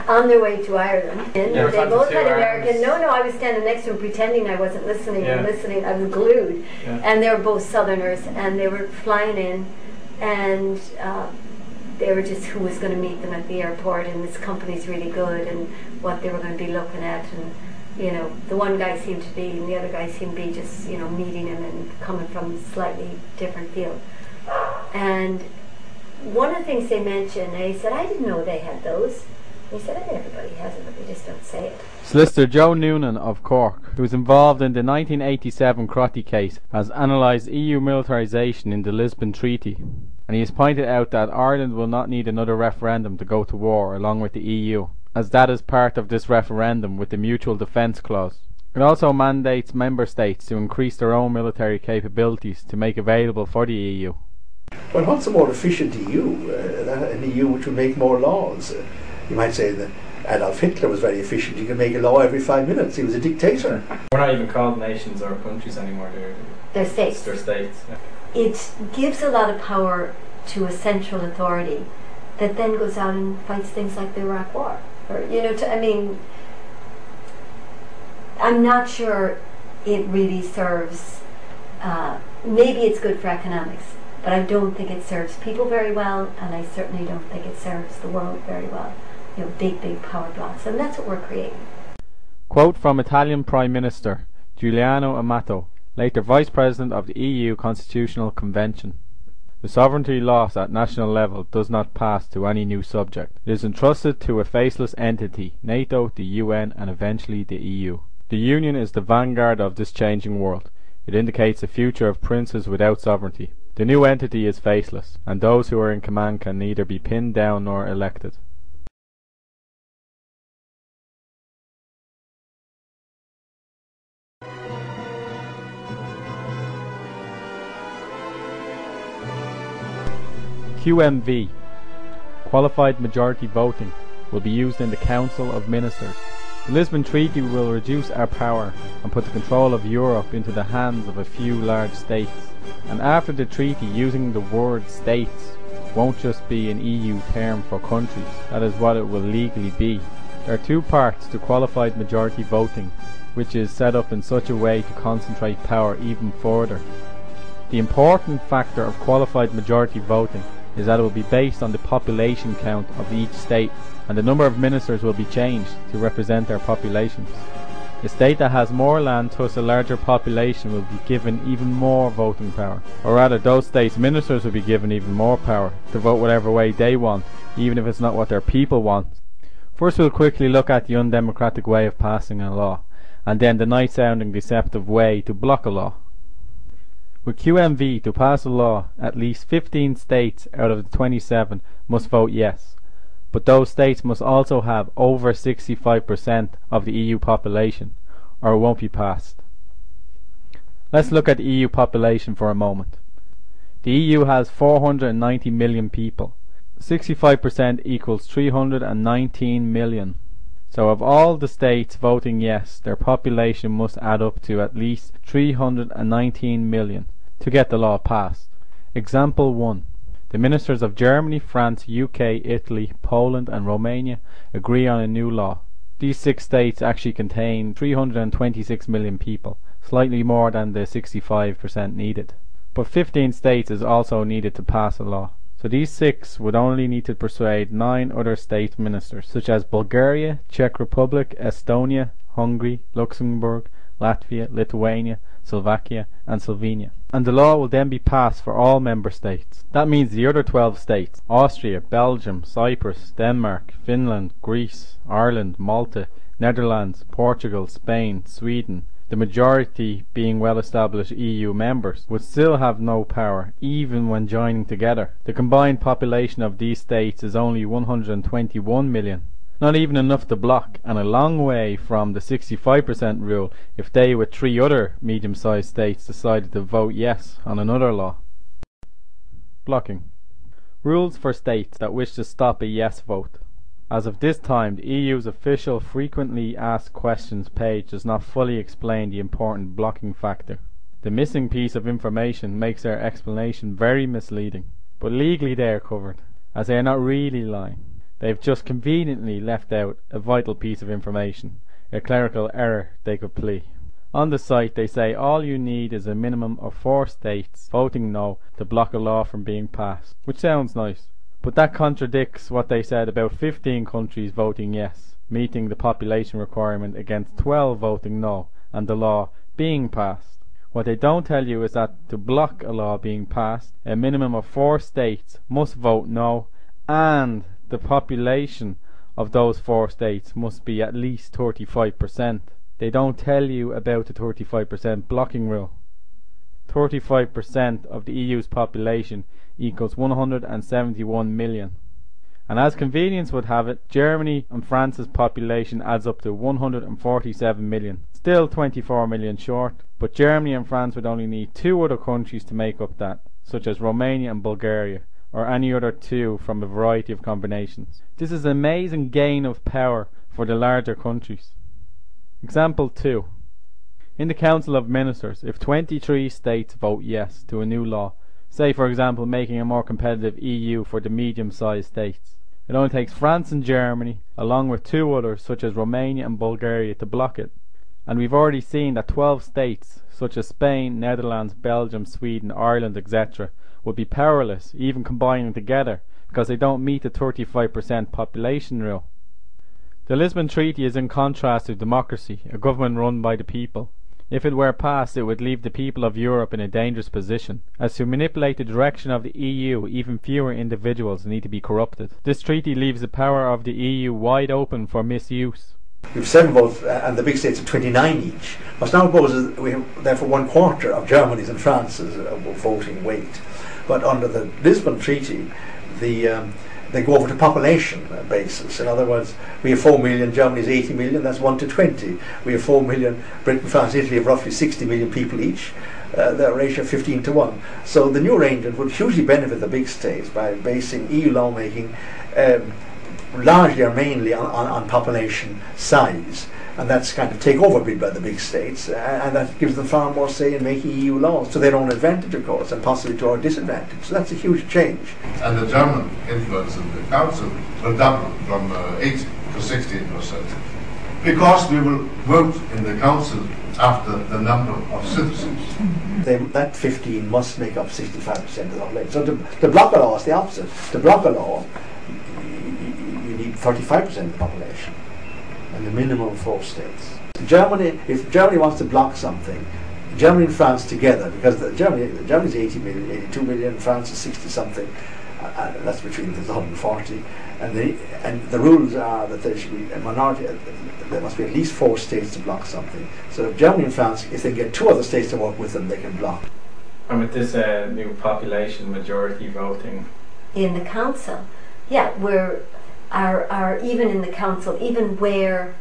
on their way to Ireland. And Yeah, they both had two American. arms. No, I was standing next to them pretending I wasn't listening and Yeah. listening. I was glued. Yeah. And they were both Southerners, and they were flying in, and they were just who was going to meet them at the airport, and this company's really good, and what they were going to be looking at, and you know, the one guy seemed to be, and the other guy seemed to be just, you know, meeting him and coming from a slightly different field. And one of the things they mentioned, they said, I didn't know they had those. They said, I think everybody has it, but they just don't say it. Solicitor Joe Noonan of Cork, who was involved in the 1987 Crotty case, has analysed EU militarisation in the Lisbon Treaty, and he has pointed out that Ireland will not need another referendum to go to war along with the EU, as that is part of this referendum with the Mutual Defence Clause. It also mandates member states to increase their own military capabilities to make available for the EU. Well, what's a more efficient EU? An EU which would make more laws. You might say that Adolf Hitler was very efficient. He could make a law every 5 minutes. He was a dictator. We're not even called nations or countries anymore, They're states. they're states. Yeah. It gives a lot of power to a central authority that then goes out and fights things like the Iraq War. Or, you know, I mean, I'm not sure it really serves, maybe it's good for economics, but I don't think it serves people very well, and I certainly don't think it serves the world very well. You know, big power blocks, and that's what we're creating. Quote from Italian Prime Minister Giuliano Amato, later Vice President of the EU Constitutional Convention. The sovereignty lost at national level does not pass to any new subject. It is entrusted to a faceless entity, NATO, the UN and eventually the EU. The Union is the vanguard of this changing world. It indicates a future of princes without sovereignty. The new entity is faceless, and those who are in command can neither be pinned down nor elected. QMV, qualified majority voting, will be used in the Council of Ministers. The Lisbon Treaty will reduce our power and put the control of Europe into the hands of a few large states. And after the treaty, using the word states won't just be an EU term for countries. That is what it will legally be. There are two parts to qualified majority voting, which is set up in such a way to concentrate power even further. The important factor of qualified majority voting is that it will be based on the population count of each state, and the number of ministers will be changed to represent their populations. A state that has more land, thus a larger population, will be given even more voting power. Or rather, those states' ministers will be given even more power to vote whatever way they want, even if it's not what their people want. First we'll quickly look at the undemocratic way of passing a law, and then the nice-sounding deceptive way to block a law. With QMV, to pass a law, at least 15 states out of the 27 must vote yes. But those states must also have over 65% of the EU population, or it won't be passed. Let's look at the EU population for a moment. The EU has 490 million people. 65% equals 319 million. So of all the states voting yes, their population must add up to at least 319 million to get the law passed. Example 1. The ministers of Germany, France, UK, Italy, Poland and Romania agree on a new law. These 6 states actually contain 326 million people, slightly more than the 65% needed. But 15 states is also needed to pass a law. So these 6 would only need to persuade 9 other state ministers, such as Bulgaria, Czech Republic, Estonia, Hungary, Luxembourg, Latvia, Lithuania, Slovakia and Slovenia. And the law will then be passed for all member states. That means the other 12 states, Austria, Belgium, Cyprus, Denmark, Finland, Greece, Ireland, Malta, Netherlands, Portugal, Spain, Sweden, the majority being well-established EU members, would still have no power, even when joining together. The combined population of these states is only 121 million. Not even enough to block, and a long way from the 65% rule if they with 3 other medium-sized states decided to vote yes on another law. Blocking. Rules for states that wish to stop a yes vote. As of this time, the EU's official frequently asked questions page does not fully explain the important blocking factor. The missing piece of information makes their explanation very misleading, but legally they are covered, as they are not really lying. They've just conveniently left out a vital piece of information, a clerical error they could plea. On the site they say all you need is a minimum of 4 states voting no to block a law from being passed, which sounds nice. But that contradicts what they said about 15 countries voting yes, meeting the population requirement against 12 voting no, and the law being passed. What they don't tell you is that to block a law being passed, a minimum of 4 states must vote no, and the population of those 4 states must be at least 35%. They don't tell you about the 35% blocking rule. 35% of the EU's population equals 171 million. And as convenience would have it, Germany and France's population adds up to 147 million. Still 24 million short, but Germany and France would only need 2 other countries to make up that, such as Romania and Bulgaria, or any other 2 from a variety of combinations. This is an amazing gain of power for the larger countries. Example 2. In the Council of Ministers, if 23 states vote yes to a new law, say for example making a more competitive EU for the medium-sized states, it only takes France and Germany, along with 2 others such as Romania and Bulgaria, to block it. And we've already seen that 12 states, such as Spain, Netherlands, Belgium, Sweden, Ireland, etc., would be powerless, even combining together, because they don't meet the 35% population rule. The Lisbon Treaty is in contrast to democracy, a government run by the people. If it were passed, it would leave the people of Europe in a dangerous position, as to manipulate the direction of the EU, even fewer individuals need to be corrupted. This treaty leaves the power of the EU wide open for misuse. We have 7 votes, and the big states have 29 each. What's now proposed is we have therefore 1/4 of Germany's and France's voting weight. But under the Lisbon Treaty, they go over to population basis. In other words, we have 4 million, Germany's 80 million, that's 1 to 20. We have 4 million, Britain, France, Italy have roughly 60 million people each. The ratio 15 to 1. So the new arrangement would hugely benefit the big states by basing EU lawmaking largely or mainly on population size. And that's kind of takeover bid by the big states, and that gives them far more say in making EU laws to their own advantage, of course, and possibly to our disadvantage. So that's a huge change. And the German influence in the Council will double from 8 to 16%. Because we will vote in the council after the number of citizens. That 15 must make up 65% of the population. So the blocker law is the opposite. The blocker law, you need 35% of the population, and the minimum 4 states. Germany, if Germany wants to block something, Germany and France together, because Germany's 80 million, 82 million, France is 60 something, that's between the 140, and the rules are that there should be a minority, there must be at least 4 states to block something. So if Germany and France, if they get 2 other states to work with them, they can block. And with this new population majority voting in the council, yeah, are even in the council, even where,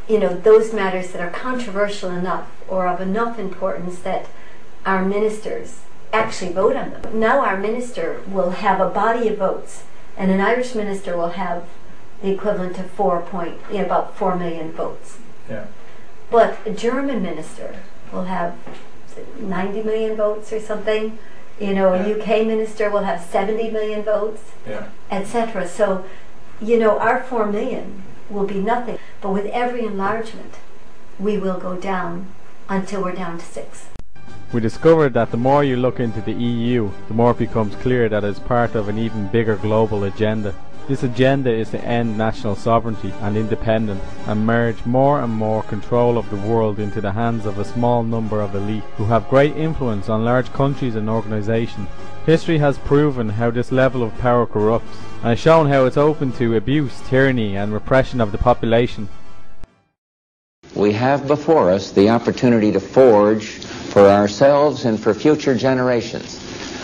you know, those matters that are controversial enough or of enough importance that our ministers actually vote on them. Now our minister will have a body of votes, and an Irish minister will have the equivalent of about 4 million votes. Yeah. But a German minister will have 90 million votes or something. You know, a UK minister will have 70 million votes, etc. So, you know, our 4 million will be nothing. But with every enlargement, we will go down until we're down to 6. We discovered that the more you look into the EU, the more it becomes clear that it's part of an even bigger global agenda. This agenda is to end national sovereignty and independence and merge more and more control of the world into the hands of a small number of elite who have great influence on large countries and organisations. History has proven how this level of power corrupts and has shown how it's open to abuse, tyranny and repression of the population. We have before us the opportunity to forge for ourselves and for future generations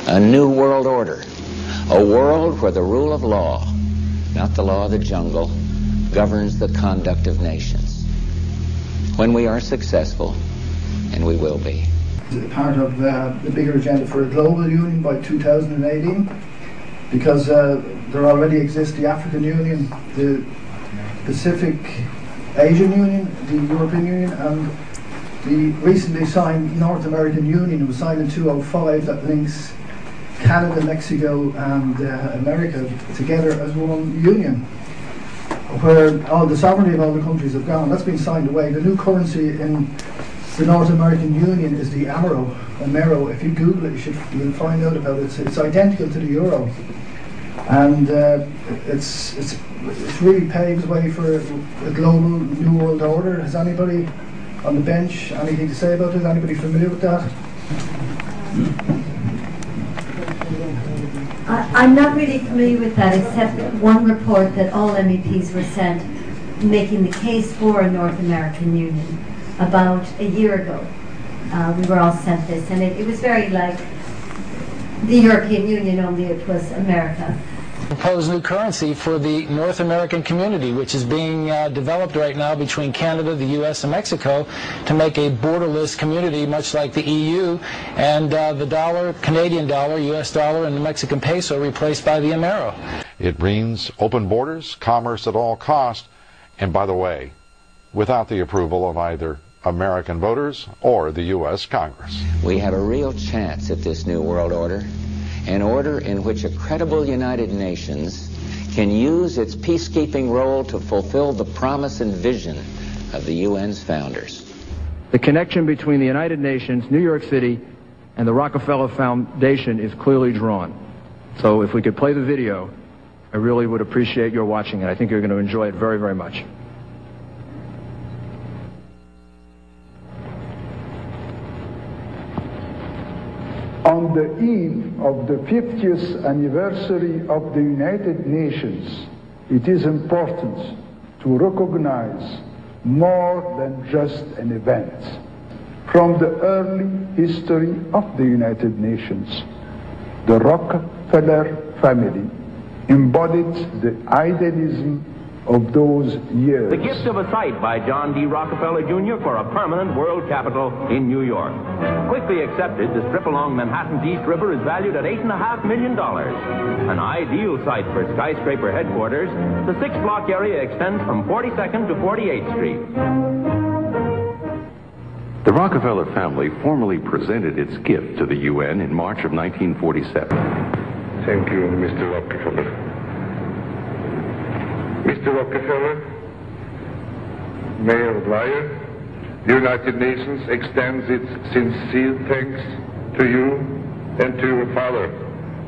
a new world order, a world where the rule of law, not the law of the jungle, governs the conduct of nations. When we are successful, and we will be. Part of the bigger agenda for a global union by 2018, because there already exists the African Union, the Pacific Asian Union, the European Union, and the recently signed North American Union. It was signed in 2005 that links Canada, Mexico and America together as one union, where all the sovereignty of all the countries have gone. That's been signed away. The new currency in the North American Union is the Amero. If you Google it, you'll find out about it. It's identical to the euro, and it's really paves way for a global new world order. Has anybody on the bench anything to say about it? Anybody familiar with that? I'm not really familiar with that, except one report that all MEPs were sent making the case for a North American Union about a year ago. We were all sent this, and it was very like the European Union, only it was America. Propose new currency for the North American community, which is being developed right now between Canada, the U.S., and Mexico to make a borderless community, much like the EU, and the dollar, Canadian dollar, U.S. dollar, and the Mexican peso replaced by the Amero. It means open borders, commerce at all cost, and by the way, without the approval of either American voters or the U.S. Congress. We have a real chance at this new world order, an order in which a credible United Nations can use its peacekeeping role to fulfill the promise and vision of the UN's founders. The connection between the United Nations, New York City, and the Rockefeller Foundation is clearly drawn. So if we could play the video, I really would appreciate your watching it. I think you're going to enjoy it very, very much. On the eve of the 50th anniversary of the United Nations, it is important to recognize more than just an event. From the early history of the United Nations, the Rockefeller family embodied the idealism of those years. The gift of a site by John D. Rockefeller Jr. for a permanent world capital in New York. Quickly accepted, the strip along Manhattan's East River is valued at $8.5 million. An ideal site for skyscraper headquarters, the 6-block area extends from 42nd to 48th Street. The Rockefeller family formally presented its gift to the UN in March of 1947. Thank you, Mr. Rockefeller. Mr. Mr. Rockefeller, Mayor Dwyer, the United Nations extends its sincere thanks to you and to your father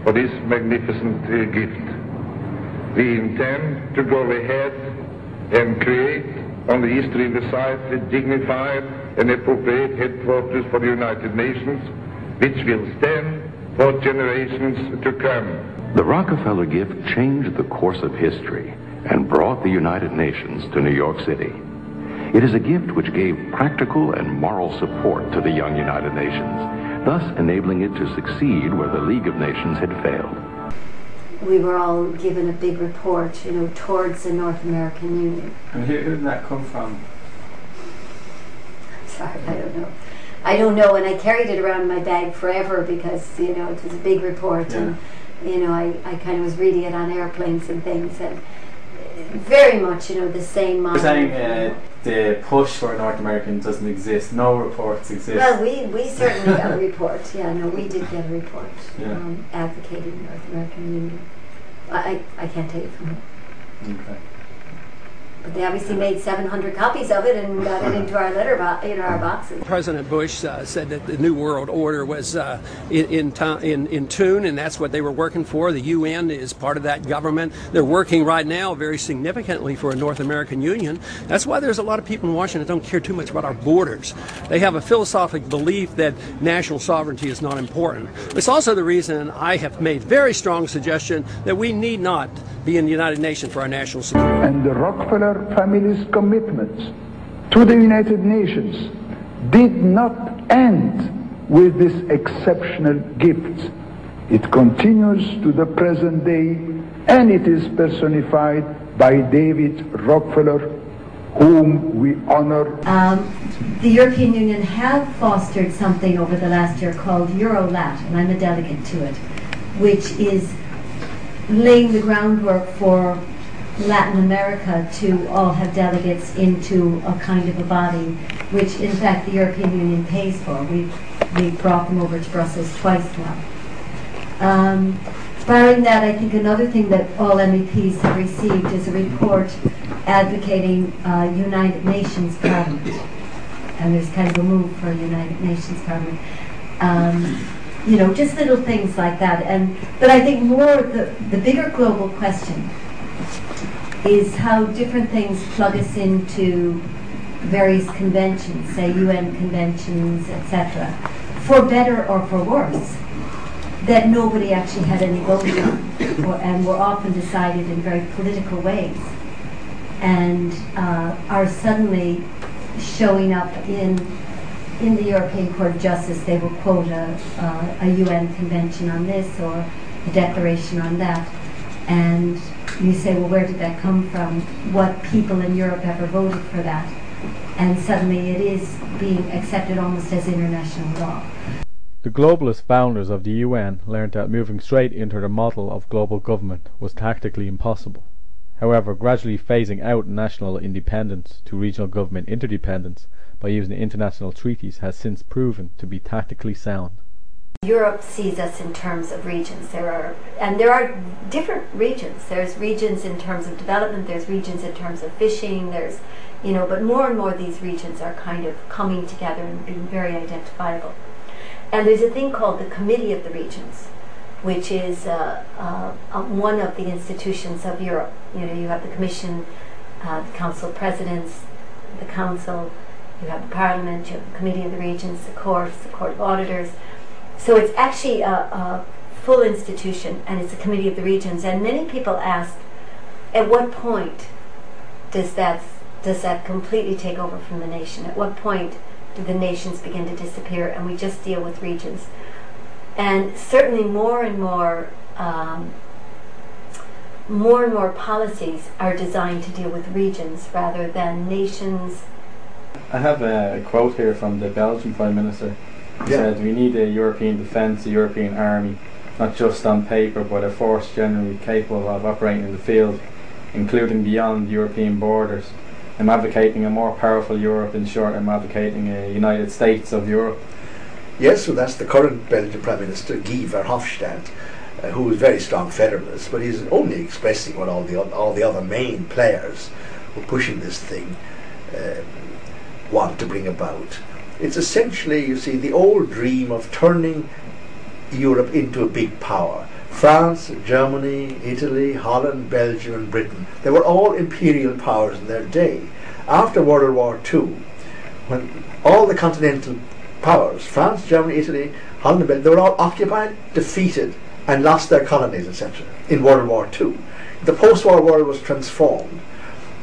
for this magnificent gift. We intend to go ahead and create on the eastern side a dignified and appropriate headquarters for the United Nations, which will stand for generations to come. The Rockefeller gift changed the course of history and brought the United Nations to New York City. It is a gift which gave practical and moral support to the young United Nations, thus enabling it to succeed where the League of Nations had failed. We were all given a big report, you know, towards the North American Union. And who did that come from? I'm sorry, I don't know, and I carried it around in my bag forever because, you know, it was a big report, and, you know, I kind of was reading it on airplanes and things, and very much, you know, the same mind. You're saying the push for North American doesn't exist, no reports exist. Well, we certainly got a report, yeah, no, we did get a report advocating the North American Union. I can't tell you from who. Okay. But they obviously made 700 copies of it and got it into our in our boxes. President Bush said that the New World Order was in tune, and that's what they were working for. The UN is part of that government. They're working right now very significantly for a North American Union. That's why there's a lot of people in Washington that don't care too much about our borders. They have a philosophic belief that national sovereignty is not important. It's also the reason I have made very strong suggestion that we need not be in the United Nations for our national security. And the Rockefeller family's commitment to the United Nations did not end with this exceptional gift. It continues to the present day, and it is personified by David Rockefeller, whom we honor. The European Union have fostered something over the last year called Eurolat, and I'm a delegate to it, which is laying the groundwork for Latin America to all have delegates into a kind of a body, which in fact the European Union pays for. We've brought them over to Brussels twice now. Barring that, I think another thing that all MEPs have received is a report advocating United Nations Parliament. And there's kind of a move for a United Nations Parliament. You know, just little things like that. But I think more the bigger global question is how different things plug us into various conventions, say UN conventions, etc., for better or for worse, that nobody actually had any vote on, and were often decided in very political ways, and are suddenly showing up in the European Court of Justice. They will quote a UN convention on this or a declaration on that, and you say, well, where did that come from? What people in Europe ever voted for that? And suddenly it is being accepted almost as international law. The globalist founders of the UN learned that moving straight into the model of global government was tactically impossible. However, gradually phasing out national independence to regional government interdependence by using international treaties has since proven to be tactically sound. Europe sees us in terms of regions. There are different regions. There's regions in terms of development, there's regions in terms of fishing, there's, you know, but more and more these regions are kind of coming together and being very identifiable. And there's a thing called the Committee of the Regions, which is one of the institutions of Europe. You know, you have the Commission, the Council of Presidents, the Council, you have the Parliament, you have the Committee of the Regions, the Court of Auditors. So it's actually a full institution, and it's a Committee of the Regions. And many people ask, at what point does that completely take over from the nation? At what point do the nations begin to disappear and we just deal with regions? And certainly more and more policies are designed to deal with regions rather than nations. I have a quote here from the Belgian Prime Minister. He said, we need a European defence, a European army, not just on paper, but a force generally capable of operating in the field, including beyond European borders. I'm advocating a more powerful Europe. In short, I'm advocating a United States of Europe. Yes, so that's the current Belgian Prime Minister, Guy Verhofstadt. who is very strong federalist, but he's only expressing what all the other main players who are pushing this thing want to bring about. It's essentially, you see, the old dream of turning Europe into a big power. France, Germany, Italy, Holland, Belgium and Britain, they were all imperial powers in their day. After World War II, when all the continental powers, France, Germany, Italy, Holland and Belgium, they were all occupied, defeated and lost their colonies, etc. in World War II. The post-war world was transformed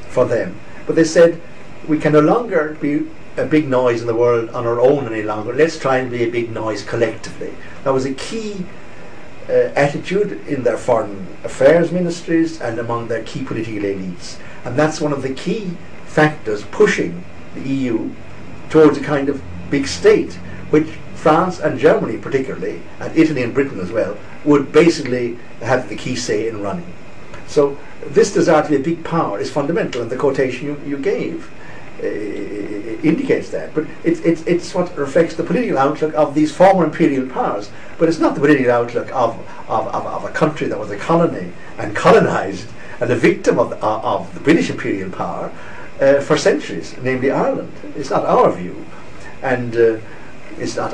for them, but they said, we can no longer be a big noise in the world on our own any longer. Let's try and be a big noise collectively. That was a key attitude in their foreign affairs ministries and among their key political elites. And that's one of the key factors pushing the EU towards a kind of big state, which France and Germany particularly, and Italy and Britain as well, would basically have the key say in running. So this desire to be a big power is fundamental, and the quotation you gave indicates that. But it's what reflects the political outlook of these former imperial powers, but it's not the political outlook of a country that was a colony and colonized and a victim of the British imperial power for centuries, namely Ireland. It's not our view, and it's not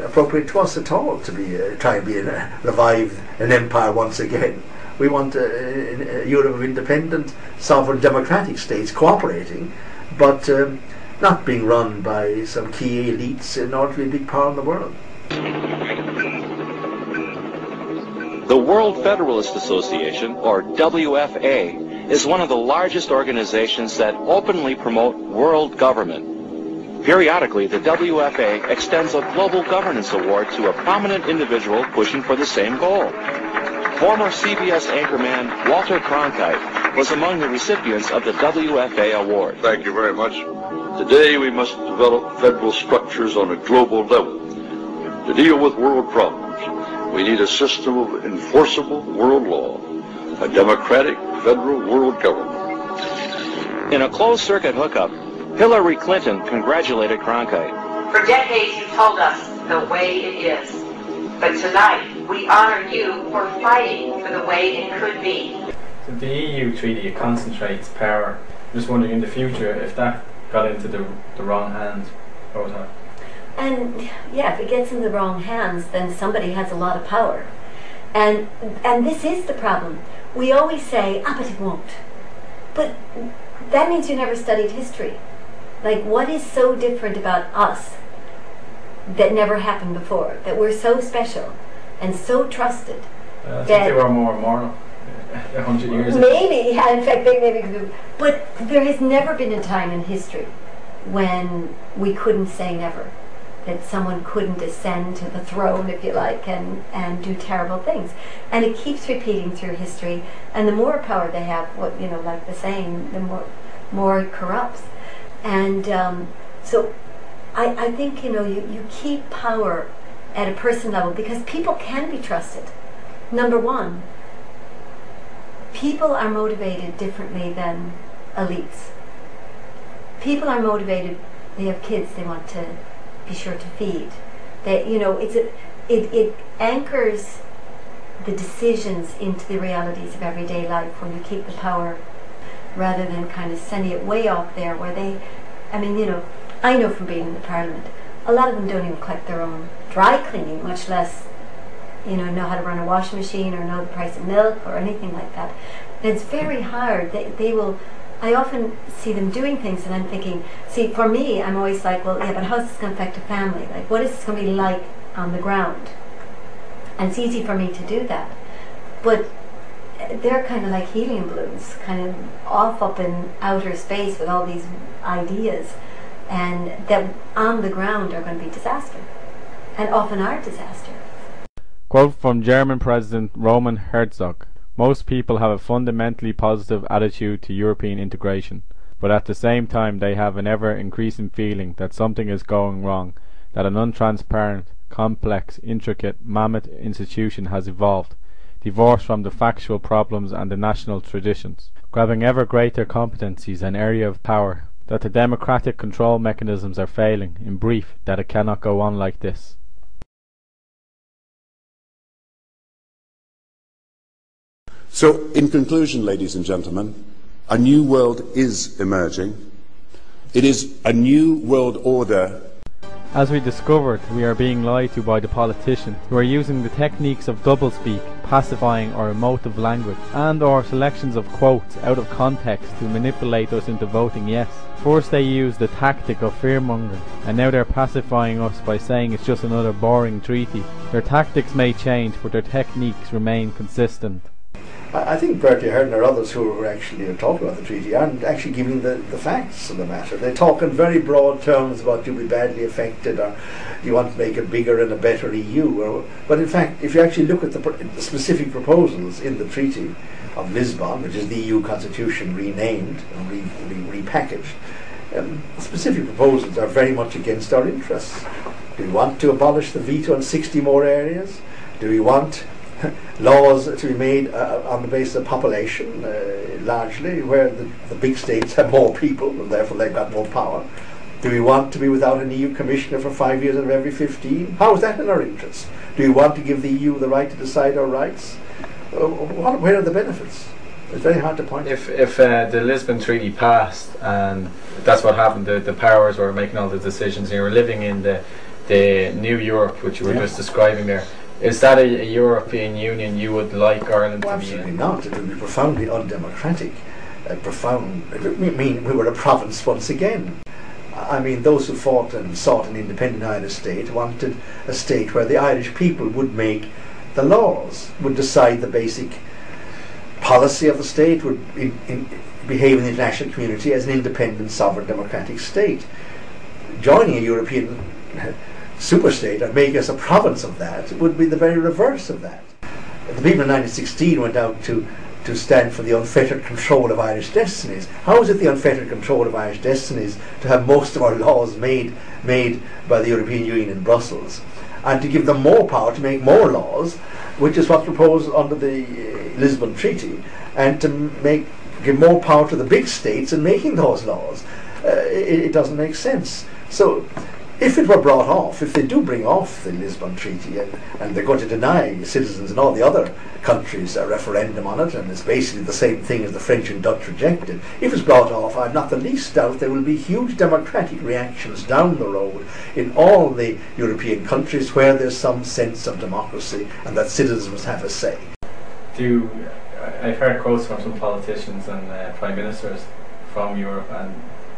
appropriate to us at all to be try and revive an empire once again. We want a Europe of independent, sovereign, democratic states cooperating, but not being run by some key elites in order to be a big power in the world. The World Federalist Association, or WFA, is one of the largest organizations that openly promote world government. Periodically, the WFA extends a Global Governance Award to a prominent individual pushing for the same goal. Former CBS anchorman Walter Cronkite was among the recipients of the WFA award. Thank you very much. Today we must develop federal structures on a global level to deal with world problems. We need a system of enforceable world law, a democratic federal world government. In a closed-circuit hookup, Hillary Clinton congratulated Cronkite. For decades you told us the way it is. But tonight, we honor you for fighting for the way it could be. So the EU treaty, it concentrates power. I'm just wondering in the future if that got into the wrong hands, what would happen? And yeah, if it gets in the wrong hands, then somebody has a lot of power. And this is the problem. We always say, but it won't. But that means you never studied history. Like, what is so different about us that never happened before, that we're so special and so trusted? I think they were more moral 100 years ago. Maybe, yeah, in fact, maybe. But there has never been a time in history when we couldn't say never, that someone couldn't ascend to the throne, if you like, and do terrible things. And it keeps repeating through history, and the more power they have, what, you know, like the saying, the more it corrupts. And so I think, you know, you keep power at a person level because people can be trusted. Number one, people are motivated differently than elites. People are motivated, they have kids they want to be sure to feed. They, you know, it anchors the decisions into the realities of everyday life when you keep the power, rather than kind of sending it way off there where they, I mean, you know, I know from being in the Parliament, a lot of them don't even collect their own dry cleaning, much less, you know how to run a washing machine or know the price of milk or anything like that. And it's very hard. They will, I often see them doing things and I'm thinking, see, for me, I'm always like, well, yeah, but how's this going to affect a family? Like, what is this going to be like on the ground? And it's easy for me to do that. But they're kind of like helium balloons, kind of off up in outer space with all these ideas, and that on the ground are going to be disaster, and often are disaster. Quote from German President Roman Herzog: "Most people have a fundamentally positive attitude to European integration, but at the same time they have an ever-increasing feeling that something is going wrong, that an untransparent, complex, intricate, mammoth institution has evolved, divorced from the factual problems and the national traditions, grabbing ever greater competencies and area of power, that the democratic control mechanisms are failing, in brief, that it cannot go on like this." So, in conclusion, ladies and gentlemen, a new world is emerging. It is a new world order. As we discovered, we are being lied to by the politicians who are using the techniques of doublespeak, pacifying or emotive language, and or selections of quotes out of context to manipulate us into voting yes. First they used the tactic of fearmongering, and now they're pacifying us by saying it's just another boring treaty. Their tactics may change, but their techniques remain consistent. I think Bertie Ahern or others who are actually talking about the treaty aren't actually giving the facts of the matter. They talk in very broad terms about you'll be badly affected, or you want to make a bigger and a better EU. But in fact, if you actually look at the specific proposals in the Treaty of Lisbon, which is the EU constitution renamed and repackaged, specific proposals are very much against our interests. Do we want to abolish the veto in 60 more areas? Do we want laws to be made on the basis of population, largely, where the big states have more people and therefore they've got more power? Do we want to be without an EU commissioner for 5 years out of every 15? How is that in our interest? Do we want to give the EU the right to decide our rights? Where are the benefits? It's very hard to point. If the Lisbon Treaty passed, and that's what happened, the powers were making all the decisions, and you were living in the new Europe, which you were just describing there, is that a European Union you would like Ireland to be in? Absolutely not. It would be profoundly undemocratic. We were a province once again. I mean, those who fought and sought an independent Irish state wanted a state where the Irish people would make the laws, would decide the basic policy of the state, would behave in the international community as an independent, sovereign, democratic state. Joining a European superstate and make us a province of that would be the very reverse of that. The people in 1916 went out to stand for the unfettered control of Irish destinies. How is it the unfettered control of Irish destinies to have most of our laws made by the European Union in Brussels, and to give them more power to make more laws, which is what's proposed under the Lisbon Treaty, and to give more power to the big states in making those laws? It doesn't make sense. So if it were brought off, if they do bring off the Lisbon Treaty, and they're going to deny citizens in all the other countries a referendum on it, and it's basically the same thing as the French and Dutch rejected, if it's brought off, I've not the least doubt there will be huge democratic reactions down the road in all the European countries where there's some sense of democracy and that citizens must have a say. I've heard quotes from some politicians and prime ministers from Europe, and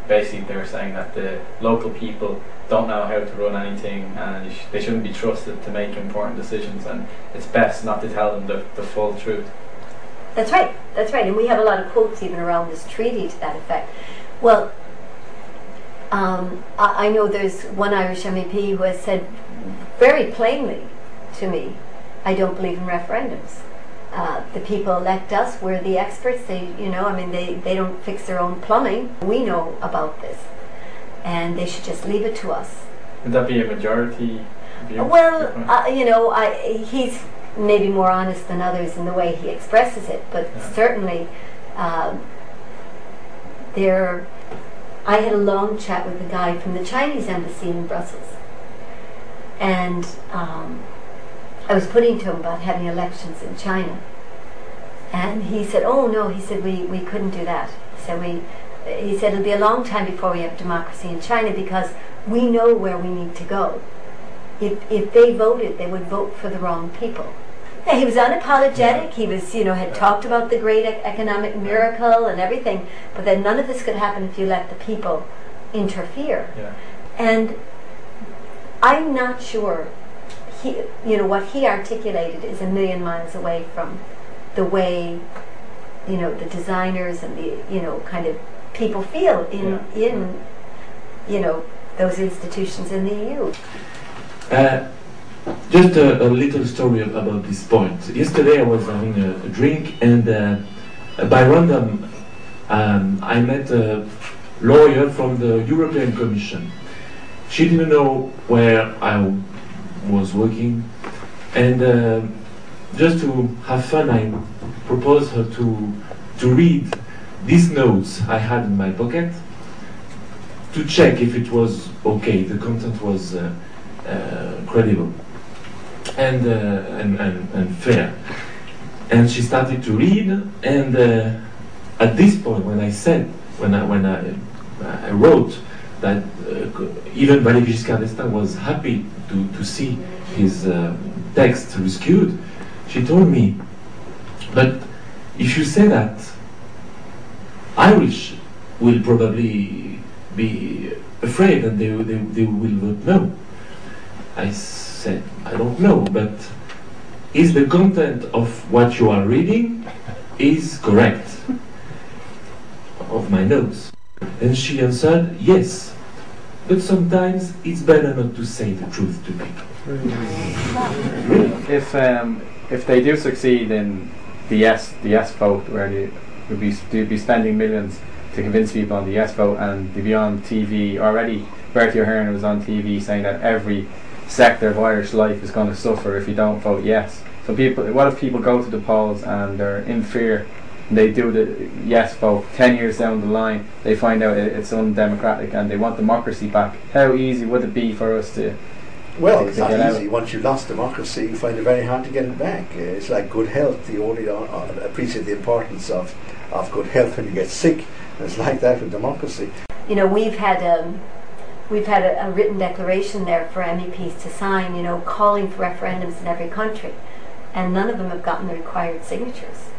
basically they're saying that the local people don't know how to run anything, and they shouldn't be trusted to make important decisions, and it's best not to tell them the full truth. That's right, and we have a lot of quotes even around this treaty to that effect. Well, I know there's one Irish MEP who has said very plainly to me, I don't believe in referendums. The people elect us, we're the experts, they don't fix their own plumbing. We know about this, and they should just leave it to us. Would that be a majority view? Well, he's maybe more honest than others in the way he expresses it, but certainly I had a long chat with a guy from the Chinese embassy in Brussels, and I was putting to him about having elections in China, and he said, oh no, he said, we couldn't do that. He said it'll be a long time before we have democracy in China, because we know where we need to go. If they voted, they would vote for the wrong people. Yeah, he was unapologetic. He was, had talked about the great economic miracle and everything, but then none of this could happen if you let the people interfere. Yeah. And I'm not sure what he articulated is a million miles away from the way, the designers and the, kind of people feel in those institutions in the EU. Just a little story about this point. Yesterday I was having a drink, and by random I met a lawyer from the European Commission. She didn't know where I was working, and just to have fun I proposed her to read these notes I had in my pocket to check if it was okay, the content was credible and fair. And she started to read, and at this point, when I wrote that even Valéry Giscard d'Estaing was happy to see his text rescued, she told me, but if you say that, Irish will probably be afraid and they will vote no. I said, I don't know, but is the content of what you are reading is correct of my notes? And she answered, yes, but sometimes it's better not to say the truth to people. If they do succeed in the yes vote, where they'd be spending millions to convince people on the yes vote, and they'd be on TV already. Bertie Ahern was on TV saying that every sector of Irish life is going to suffer if you don't vote yes. So what if people go to the polls and they're in fear, and they do the yes vote, 10 years down the line they find out it's undemocratic and they want democracy back? How easy would it be for us to... Well, it's not easy. Once you've lost democracy, you find it very hard to get it back. It's like good health. You only appreciate the importance of good health when you get sick. And it's like that with democracy. You know, we've had a written declaration there for MEPs to sign, you know, calling for referendums in every country. And none of them have gotten the required signatures.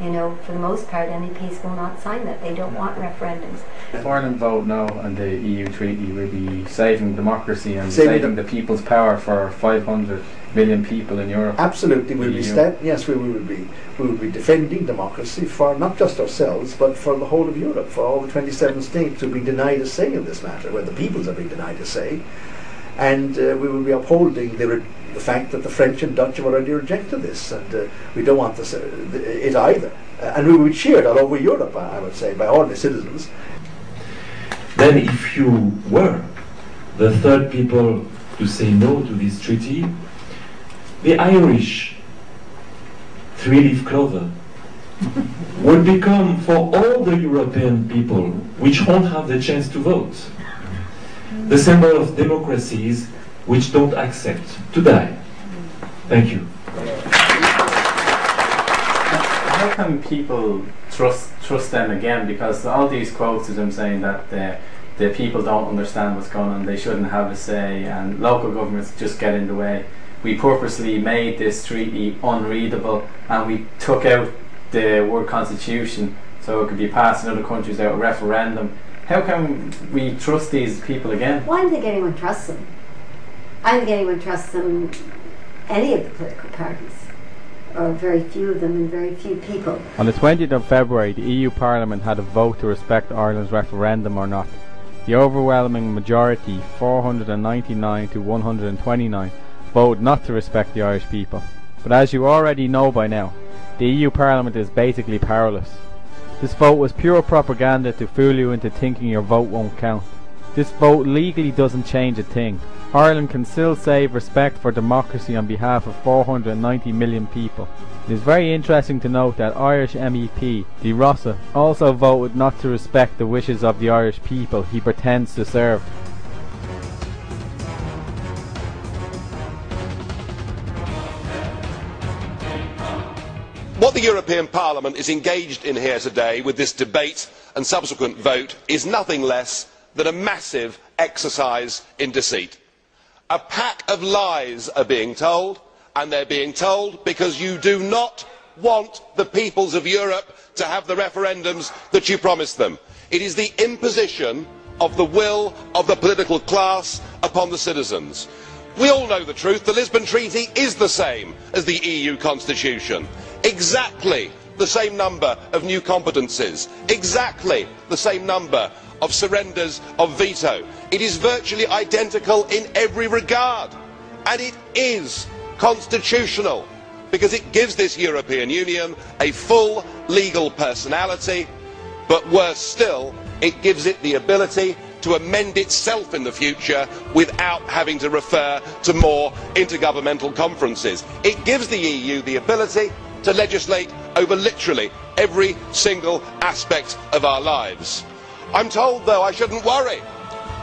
You know, for the most part, MEPs will not sign that. They don't want referendums. If Ireland vote no on the EU treaty, we'll be saving democracy and saving the people's power for 500 million people in Europe. Absolutely, we will be defending democracy for not just ourselves, but for the whole of Europe, for all the 27 states who have been denied a say in this matter, where the peoples have been denied a say. And we will be upholding the fact that the French and Dutch have already rejected this, and we don't want it either. And we will be cheered all over Europe, I would say, by all the citizens. Then if you were the third people to say no to this treaty, the Irish three-leaf clover would become, for all the European people which won't have the chance to vote, the symbol of democracies which don't accept to die. Thank you. How can people trust them again? Because all these quotes of them saying that the people don't understand what's going on, they shouldn't have a say, and local governments just get in the way. We purposely made this treaty unreadable, and we took out the word constitution so it could be passed in other countries out a referendum. How can we trust these people again? Why do you think anyone trusts them? I don't think anyone trusts them, any of the political parties, or very few of them and very few people. On the 20th of February, the EU Parliament had a vote to respect Ireland's referendum or not. The overwhelming majority, 499 to 129, voted not to respect the Irish people. But as you already know by now, the EU Parliament is basically powerless. This vote was pure propaganda to fool you into thinking your vote won't count. This vote legally doesn't change a thing. Ireland can still save respect for democracy on behalf of 490 million people. It is very interesting to note that Irish MEP De Rossa also voted not to respect the wishes of the Irish people he pretends to serve. What the European Parliament is engaged in here today with this debate and subsequent vote is nothing less than a massive exercise in deceit. A pack of lies are being told, and they're being told because you do not want the peoples of Europe to have the referendums that you promised them. It is the imposition of the will of the political class upon the citizens. We all know the truth. The Lisbon Treaty is the same as the EU Constitution. Exactly the same number of new competences, exactly the same number of surrenders of veto. It is virtually identical in every regard, and it is constitutional because it gives this European Union a full legal personality, but worse still, it gives it the ability to amend itself in the future without having to refer to more intergovernmental conferences. It gives the EU the ability to legislate over literally every single aspect of our lives. I'm told, though, I shouldn't worry,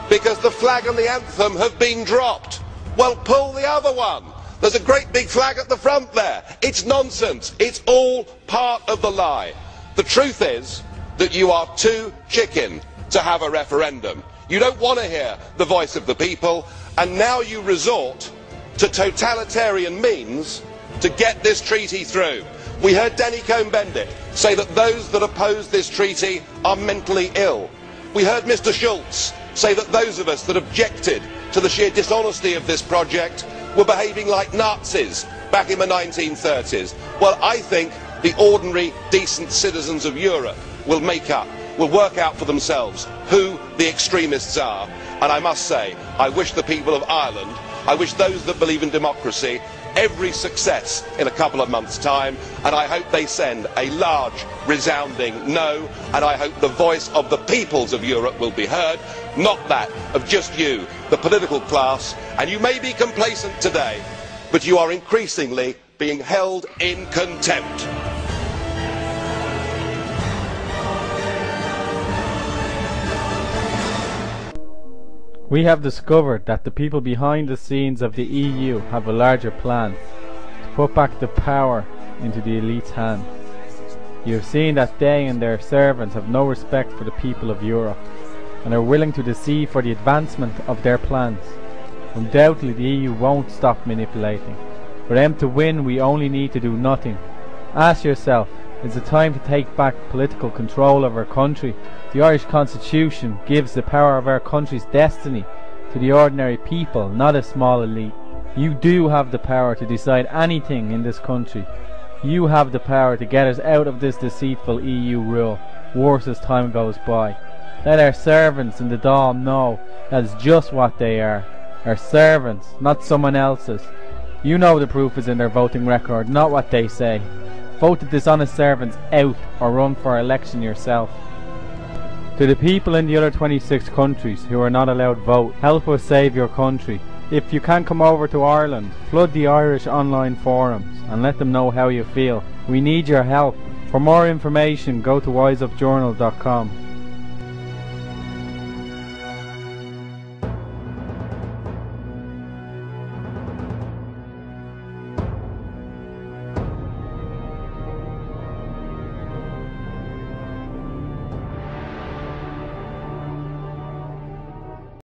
because the flag and the anthem have been dropped. Well, pull the other one. There's a great big flag at the front there. It's nonsense. It's all part of the lie. The truth is that you are too chicken to have a referendum. You don't want to hear the voice of the people, and now you resort to totalitarian means to get this treaty through. We heard Denny Cohn-Bendit say that those that oppose this treaty are mentally ill. We heard Mr. Schulz say that those of us that objected to the sheer dishonesty of this project were behaving like Nazis back in the 1930s. Well, I think the ordinary, decent citizens of Europe will work out for themselves who the extremists are. And I must say, I wish the people of Ireland, I wish those that believe in democracy, every success in a couple of months' time, and I hope they send a large, resounding no, and I hope the voice of the peoples of Europe will be heard, not that of just you, the political class. And you may be complacent today, but you are increasingly being held in contempt. We have discovered that the people behind the scenes of the EU have a larger plan, to put back the power into the elite's hands. You have seen that they and their servants have no respect for the people of Europe, and are willing to deceive for the advancement of their plans. Undoubtedly the EU won't stop manipulating. For them to win, we only need to do nothing. Ask yourself, is it time to take back political control of our country? The Irish Constitution gives the power of our country's destiny to the ordinary people, not a small elite. You do have the power to decide anything in this country. You have the power to get us out of this deceitful EU rule, worse as time goes by. Let our servants in the Dáil know that is just what they are. Our servants, not someone else's. You know the proof is in their voting record, not what they say. Vote the dishonest servants out or run for election yourself. To the people in the other 26 countries who are not allowed vote, help us save your country. If you can't come over to Ireland, flood the Irish online forums and let them know how you feel. We need your help. For more information, go to wiseupjournal.com.